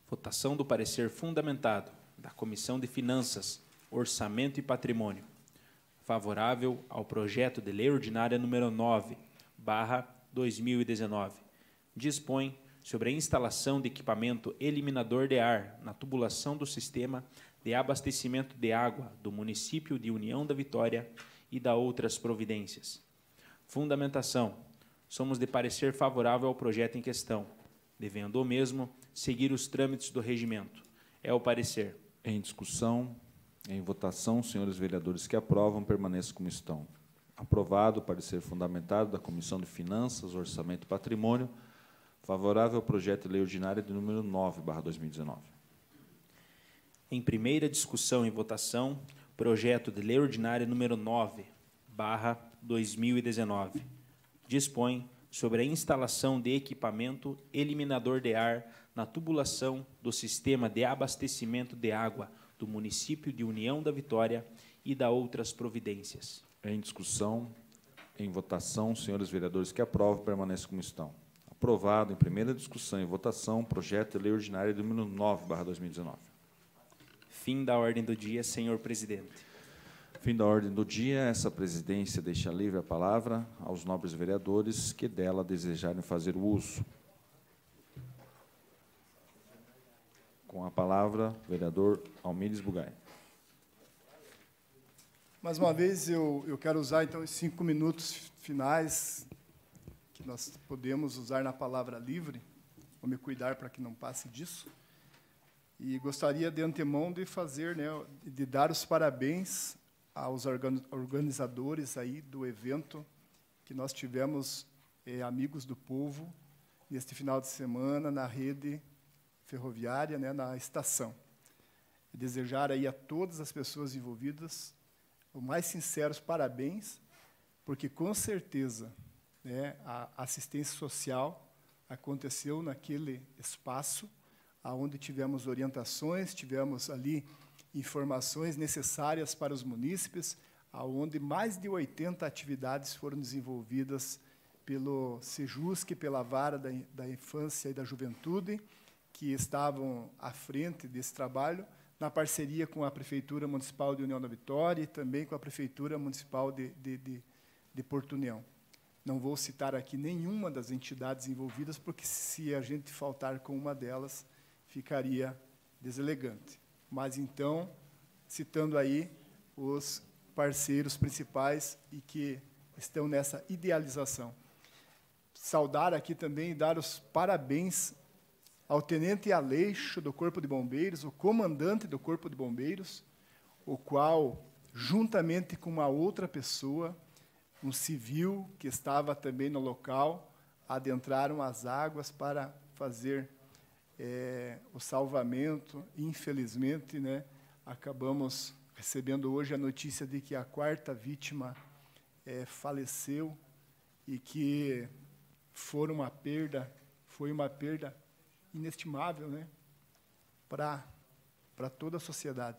Votação do parecer fundamentado da Comissão de Finanças, Orçamento e Patrimônio. Favorável ao projeto de lei ordinária número 9/2019. Dispõe sobre a instalação de equipamento eliminador de ar na tubulação do sistema de abastecimento de água do município de União da Vitória e da outras providências. Fundamentação. Somos de parecer favorável ao projeto em questão, devendo o mesmo seguir os trâmites do regimento. É o parecer. Em discussão, em votação, senhores vereadores que aprovam, permaneçam como estão. Aprovado o parecer fundamentado da Comissão de Finanças, Orçamento e Patrimônio, favorável ao projeto de lei ordinária de número 9/2019. Em primeira discussão e votação, projeto de lei ordinária número 9/2019. Dispõe sobre a instalação de equipamento eliminador de ar na tubulação do sistema de abastecimento de água do município de União da Vitória e da outras providências. Em discussão, em votação, senhores vereadores que aprovam, permaneçam como estão. Aprovado em primeira discussão e votação, projeto de lei ordinária número 9/2019. Fim da ordem do dia, senhor presidente. Fim da ordem do dia, essa presidência deixa livre a palavra aos nobres vereadores que dela desejarem fazer uso. Com a palavra, vereador Almides Bugai. Mais uma vez, eu quero usar, então, os 5 minutos finais que nós podemos usar na palavra livre. Vou me cuidar para que não passe disso. E gostaria, de antemão, de fazer, de dar os parabéns aos organizadores aí do evento que nós tivemos, Amigos do Povo, neste final de semana, na rede ferroviária, na estação. Desejar aí a todas as pessoas envolvidas os mais sinceros parabéns, porque, com certeza, né, a assistência social aconteceu naquele espaço, onde tivemos orientações, tivemos ali informações necessárias para os munícipes, onde mais de 80 atividades foram desenvolvidas pelo Sejusc, pela Vara da Infância e da Juventude, que estavam à frente desse trabalho, na parceria com a Prefeitura Municipal de União da Vitória e também com a Prefeitura Municipal de Porto União. Não vou citar aqui nenhuma das entidades envolvidas, porque, se a gente faltar com uma delas, ficaria deselegante. Mas, então, citando aí os parceiros principais e que estão nessa idealização. Saudar aqui também e dar os parabéns ao Tenente Aleixo, do Corpo de Bombeiros, o comandante do Corpo de Bombeiros, o qual, juntamente com uma outra pessoa, um civil que estava também no local, adentraram as águas para fazer o salvamento. Infelizmente, né, acabamos recebendo hoje a notícia de que a 4ª vítima faleceu e que foi uma perda inestimável, né, para toda a sociedade,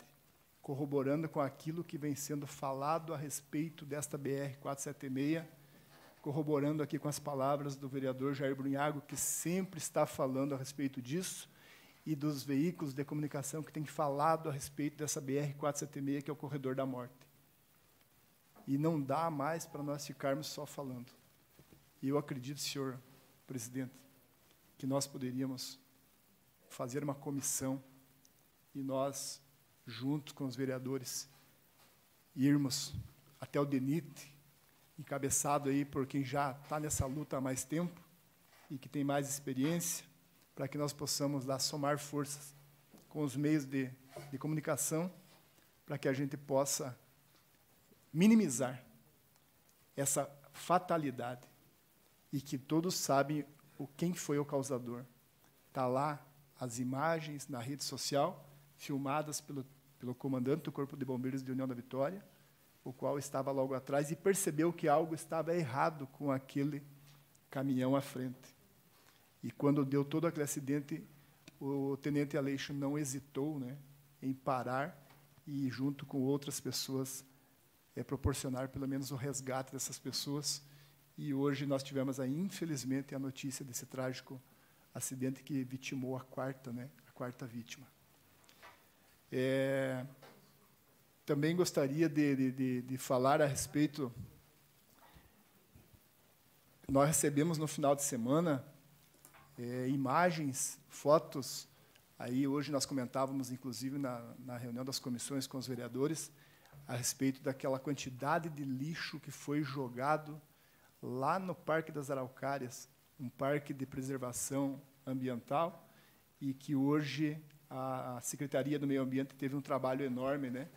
corroborando com aquilo que vem sendo falado a respeito desta BR-476, corroborando aqui com as palavras do vereador Jair Brunhago, que sempre está falando a respeito disso, e dos veículos de comunicação que têm falado a respeito dessa BR-476, que é o corredor da morte. E não dá mais para nós ficarmos só falando. E eu acredito, senhor presidente, que nós poderíamos fazer uma comissão e nós, junto com os vereadores, irmos até o DENIT, encabeçado aí por quem já está nessa luta há mais tempo e que tem mais experiência, para que nós possamos lá somar forças com os meios de comunicação, para que a gente possa minimizar essa fatalidade e que todos sabem quem foi o causador. Está lá as imagens na rede social, filmadas pelo comandante do Corpo de Bombeiros de União da Vitória, o qual estava logo atrás e percebeu que algo estava errado com aquele caminhão à frente. E, quando deu todo aquele acidente, o Tenente Aleixo não hesitou, né, em parar e, junto com outras pessoas, proporcionar pelo menos o resgate dessas pessoas. E hoje nós tivemos, aí, infelizmente, a notícia desse trágico acidente que vitimou a 4ª vítima. Também gostaria de falar a respeito. Nós recebemos no final de semana imagens, fotos. Aí hoje nós comentávamos, inclusive, na reunião das comissões com os vereadores, a respeito daquela quantidade de lixo que foi jogado lá no Parque das Araucárias, um parque de preservação ambiental, e que hoje a Secretaria do Meio Ambiente teve um trabalho enorme, né,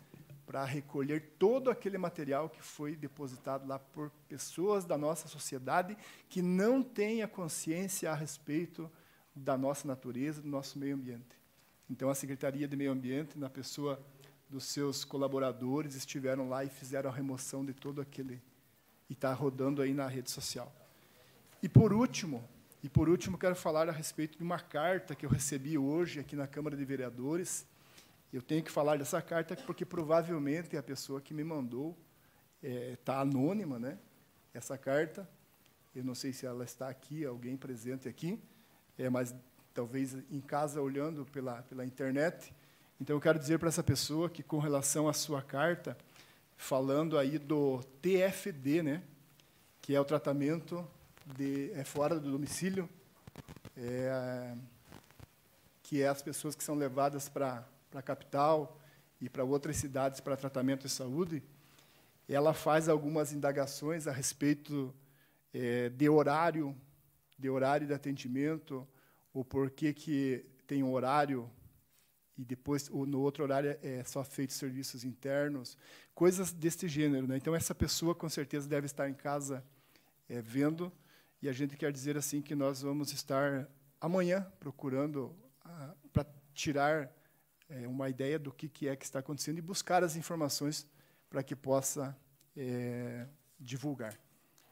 para recolher todo aquele material que foi depositado lá por pessoas da nossa sociedade que não têm a consciência a respeito da nossa natureza, do nosso meio ambiente. Então, a Secretaria de Meio Ambiente, na pessoa dos seus colaboradores, estiveram lá e fizeram a remoção de todo aquele, e está rodando aí na rede social. E, por último, quero falar a respeito de uma carta que eu recebi hoje aqui na Câmara de Vereadores. Eu tenho que falar dessa carta porque, provavelmente, a pessoa que me mandou está anônima, né? Essa carta. Eu não sei se ela está aqui, alguém presente aqui, mas talvez em casa, olhando pela internet. Então, eu quero dizer para essa pessoa que, com relação à sua carta, falando aí do TFD, né? Que é o tratamento fora do domicílio, que é as pessoas que são levadas para a capital e para outras cidades para tratamento de saúde. Ela faz algumas indagações a respeito de horário de atendimento, o porquê que tem um horário e depois no outro horário é só feito serviços internos, coisas deste gênero, né? Então, essa pessoa, com certeza, deve estar em casa vendo, e a gente quer dizer assim que nós vamos estar amanhã procurando para tirar uma ideia do que é que está acontecendo e buscar as informações para que possa divulgar.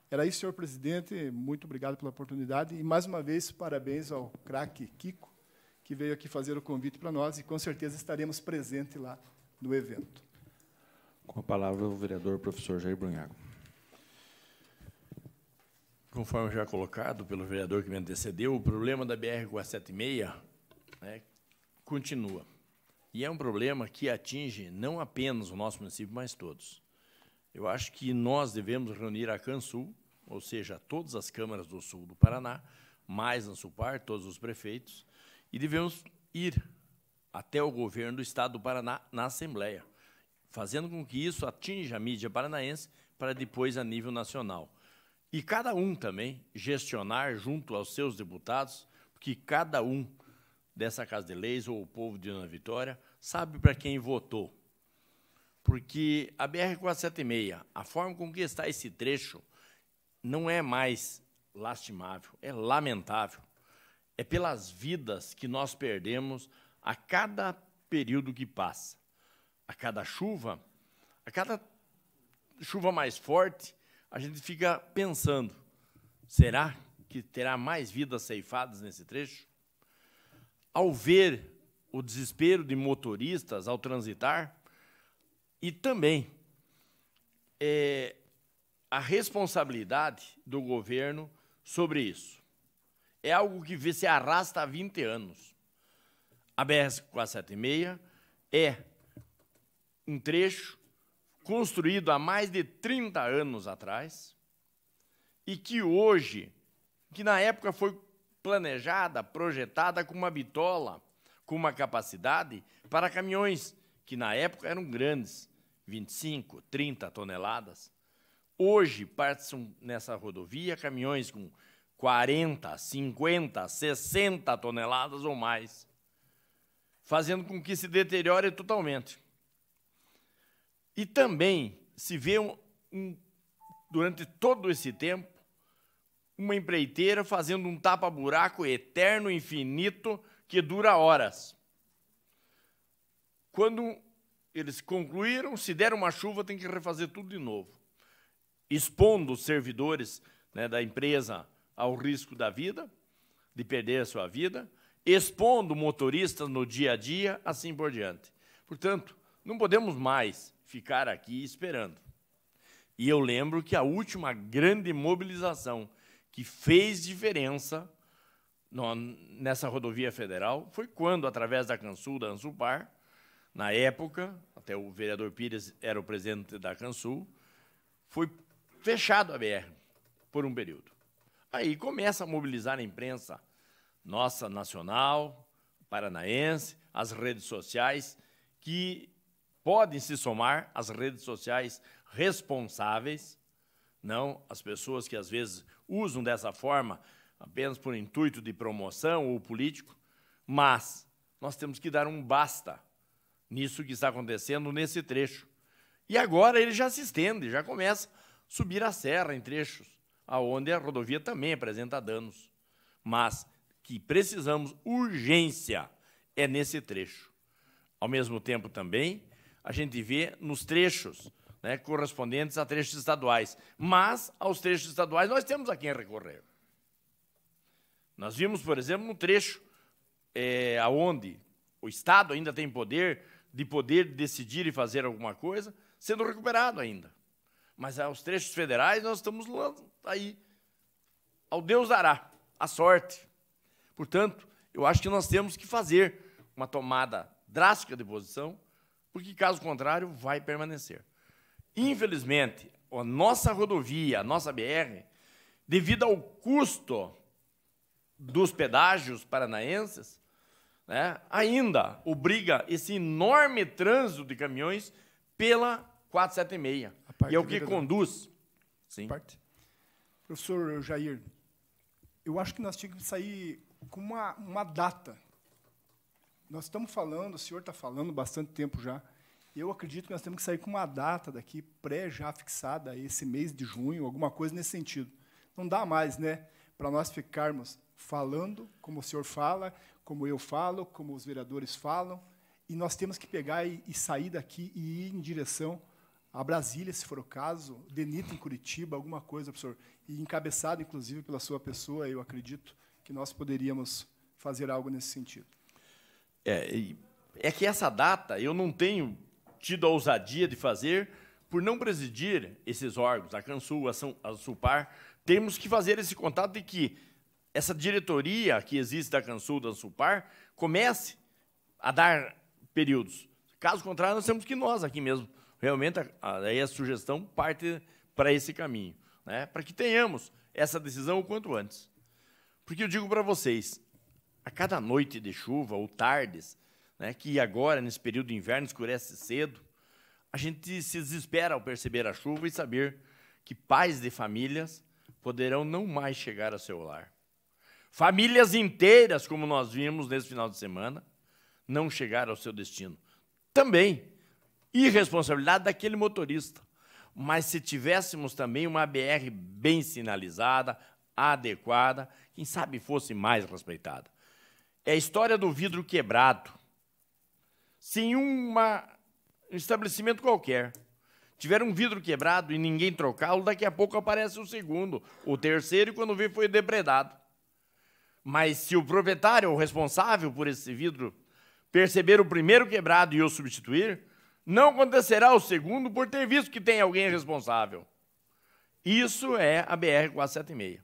Era isso, senhor presidente. Muito obrigado pela oportunidade. E, mais uma vez, parabéns ao craque Kiko, que veio aqui fazer o convite para nós, e, com certeza, estaremos presentes lá no evento. Com a palavra, o vereador professor Jair Brunhago. Conforme já colocado pelo vereador que me antecedeu, o problema da BR-476, né, continua. E é um problema que atinge não apenas o nosso município, mas todos. Eu acho que nós devemos reunir a Cansul, ou seja, todas as câmaras do sul do Paraná, mais a Ansulpar, todos os prefeitos, e devemos ir até o governo do Estado do Paraná na Assembleia, fazendo com que isso atinja a mídia paranaense para depois a nível nacional. E cada um também gestionar junto aos seus deputados, porque cada um dessa Casa de Leis, ou o povo de União da Vitória, sabe para quem votou. Porque a BR-476, a forma com que está esse trecho, não é mais lastimável, é lamentável. É pelas vidas que nós perdemos a cada período que passa. A cada chuva mais forte, a gente fica pensando, será que terá mais vidas ceifadas nesse trecho? Ao ver o desespero de motoristas ao transitar, e também a responsabilidade do governo sobre isso. É algo que se arrasta há 20 anos. A BR-476 é um trecho construído há mais de 30 anos atrás e que hoje, que na época foi planejada, projetada com uma bitola, com uma capacidade para caminhões que na época eram grandes, 25, 30 toneladas. Hoje passam nessa rodovia caminhões com 40, 50, 60 toneladas ou mais, fazendo com que se deteriore totalmente. E também se vê, durante todo esse tempo, uma empreiteira fazendo um tapa-buraco eterno, infinito, que dura horas. Quando eles concluíram, se der uma chuva, tem que refazer tudo de novo, expondo os servidores, né, da empresa ao risco da vida, de perder a sua vida, expondo motoristas no dia a dia, assim por diante. Portanto, não podemos mais ficar aqui esperando. E eu lembro que a última grande mobilização que fez diferença nessa rodovia federal foi quando, através da Cansul, da Ansulpar, na época, até o vereador Pires era o presidente da Cansul, foi fechado a BR por um período. Aí começa a mobilizar a imprensa nossa, nacional, paranaense, as redes sociais, que podem se somar às redes sociais responsáveis, não as pessoas que, às vezes, usam dessa forma apenas por intuito de promoção ou político, mas nós temos que dar um basta nisso que está acontecendo nesse trecho. E agora ele já se estende, já começa a subir a serra em trechos, onde a rodovia também apresenta danos. Mas que precisamos urgência é nesse trecho. Ao mesmo tempo também, a gente vê nos trechos, né, correspondentes a trechos estaduais. Mas, aos trechos estaduais, nós temos a quem recorrer. Nós vimos, por exemplo, um trecho onde o Estado ainda tem poder de decidir e fazer alguma coisa, sendo recuperado ainda. Mas aos trechos federais nós estamos lá, aí, ao Deus dará, a sorte. Portanto, eu acho que nós temos que fazer uma tomada drástica de posição, porque, caso contrário, vai permanecer. Infelizmente, a nossa rodovia, a nossa BR, devido ao custo dos pedágios paranaenses, né, ainda obriga esse enorme trânsito de caminhões pela 476. E é o que conduz. Sim. Professor Jair, eu acho que nós tínhamos que sair com uma data. Nós estamos falando, o senhor está falando bastante tempo já. Eu acredito que nós temos que sair com uma data daqui, já fixada, esse mês de junho, alguma coisa nesse sentido. Não dá mais, né, para nós ficarmos falando, como o senhor fala, como eu falo, como os vereadores falam, e nós temos que pegar e sair daqui e ir em direção a Brasília, se for o caso, DENIT em Curitiba, alguma coisa, professor, e encabeçado, inclusive, pela sua pessoa, eu acredito que nós poderíamos fazer algo nesse sentido. É que essa data eu não tenho tido a ousadia de fazer por não presidir esses órgãos, a Cansul, a Sulpar. Temos que fazer esse contato de que essa diretoria que existe da Cansul, da Sulpar, comece a dar períodos. Caso contrário, nós temos que nós aqui mesmo. Realmente, aí a sugestão parte para esse caminho, né? Para que tenhamos essa decisão o quanto antes. Porque eu digo para vocês, a cada noite de chuva ou tardes, né, que agora, nesse período de inverno, escurece cedo, a gente se desespera ao perceber a chuva e saber que pais de famílias poderão não mais chegar ao seu lar. Famílias inteiras, como nós vimos nesse final de semana, não chegaram ao seu destino. Também, irresponsabilidade daquele motorista. Mas se tivéssemos também uma BR bem sinalizada, adequada, quem sabe fosse mais respeitada. É a história do vidro quebrado. Se em um estabelecimento qualquer tiver um vidro quebrado e ninguém trocá-lo, daqui a pouco aparece o segundo, o terceiro, e quando vê foi depredado. Mas se o proprietário ou responsável por esse vidro perceber o primeiro quebrado e o substituir, não acontecerá o segundo por ter visto que tem alguém responsável. Isso é a BR-476.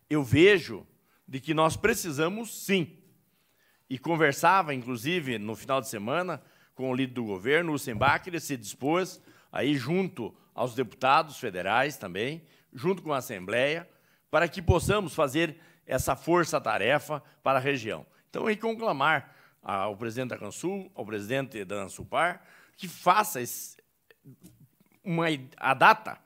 Eu vejo de que nós precisamos, sim, e conversava, inclusive, no final de semana, com o líder do governo, o Sembach, ele se dispôs, aí junto aos deputados federais também, junto com a Assembleia, para que possamos fazer essa força-tarefa para a região. Então, aí conclamar ao presidente da Cansul, ao presidente da Ansulpar, que faça a data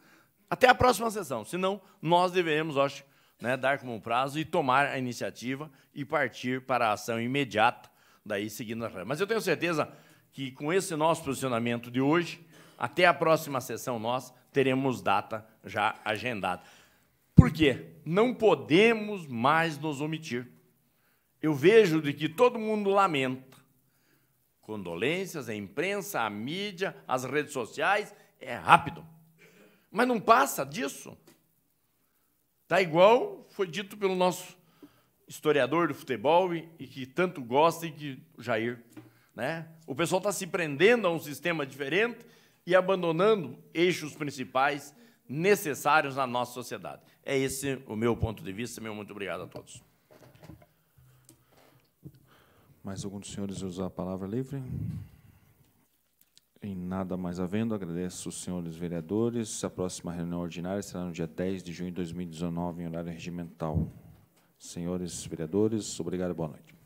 até a próxima sessão, senão nós deveremos, acho, né, dar como prazo e tomar a iniciativa e partir para a ação imediata, daí seguindo a regra. Mas eu tenho certeza que, com esse nosso posicionamento de hoje, até a próxima sessão nós teremos data já agendada. Por quê? Não podemos mais nos omitir. Eu vejo de que todo mundo lamenta. Condolências, a imprensa, a mídia, as redes sociais, é rápido. Mas não passa disso. Está igual foi dito pelo nosso historiador do futebol e que tanto gosta, e que o Jair, né? O pessoal está se prendendo a um sistema diferente e abandonando eixos principais necessários na nossa sociedade. É esse o meu ponto de vista. Meu muito obrigado a todos. Mais algum dos senhores usar a palavra livre? Em nada mais havendo, agradeço os senhores vereadores. A próxima reunião ordinária será no dia 10 de junho de 2019, em horário regimental. Senhores vereadores, obrigado e boa noite.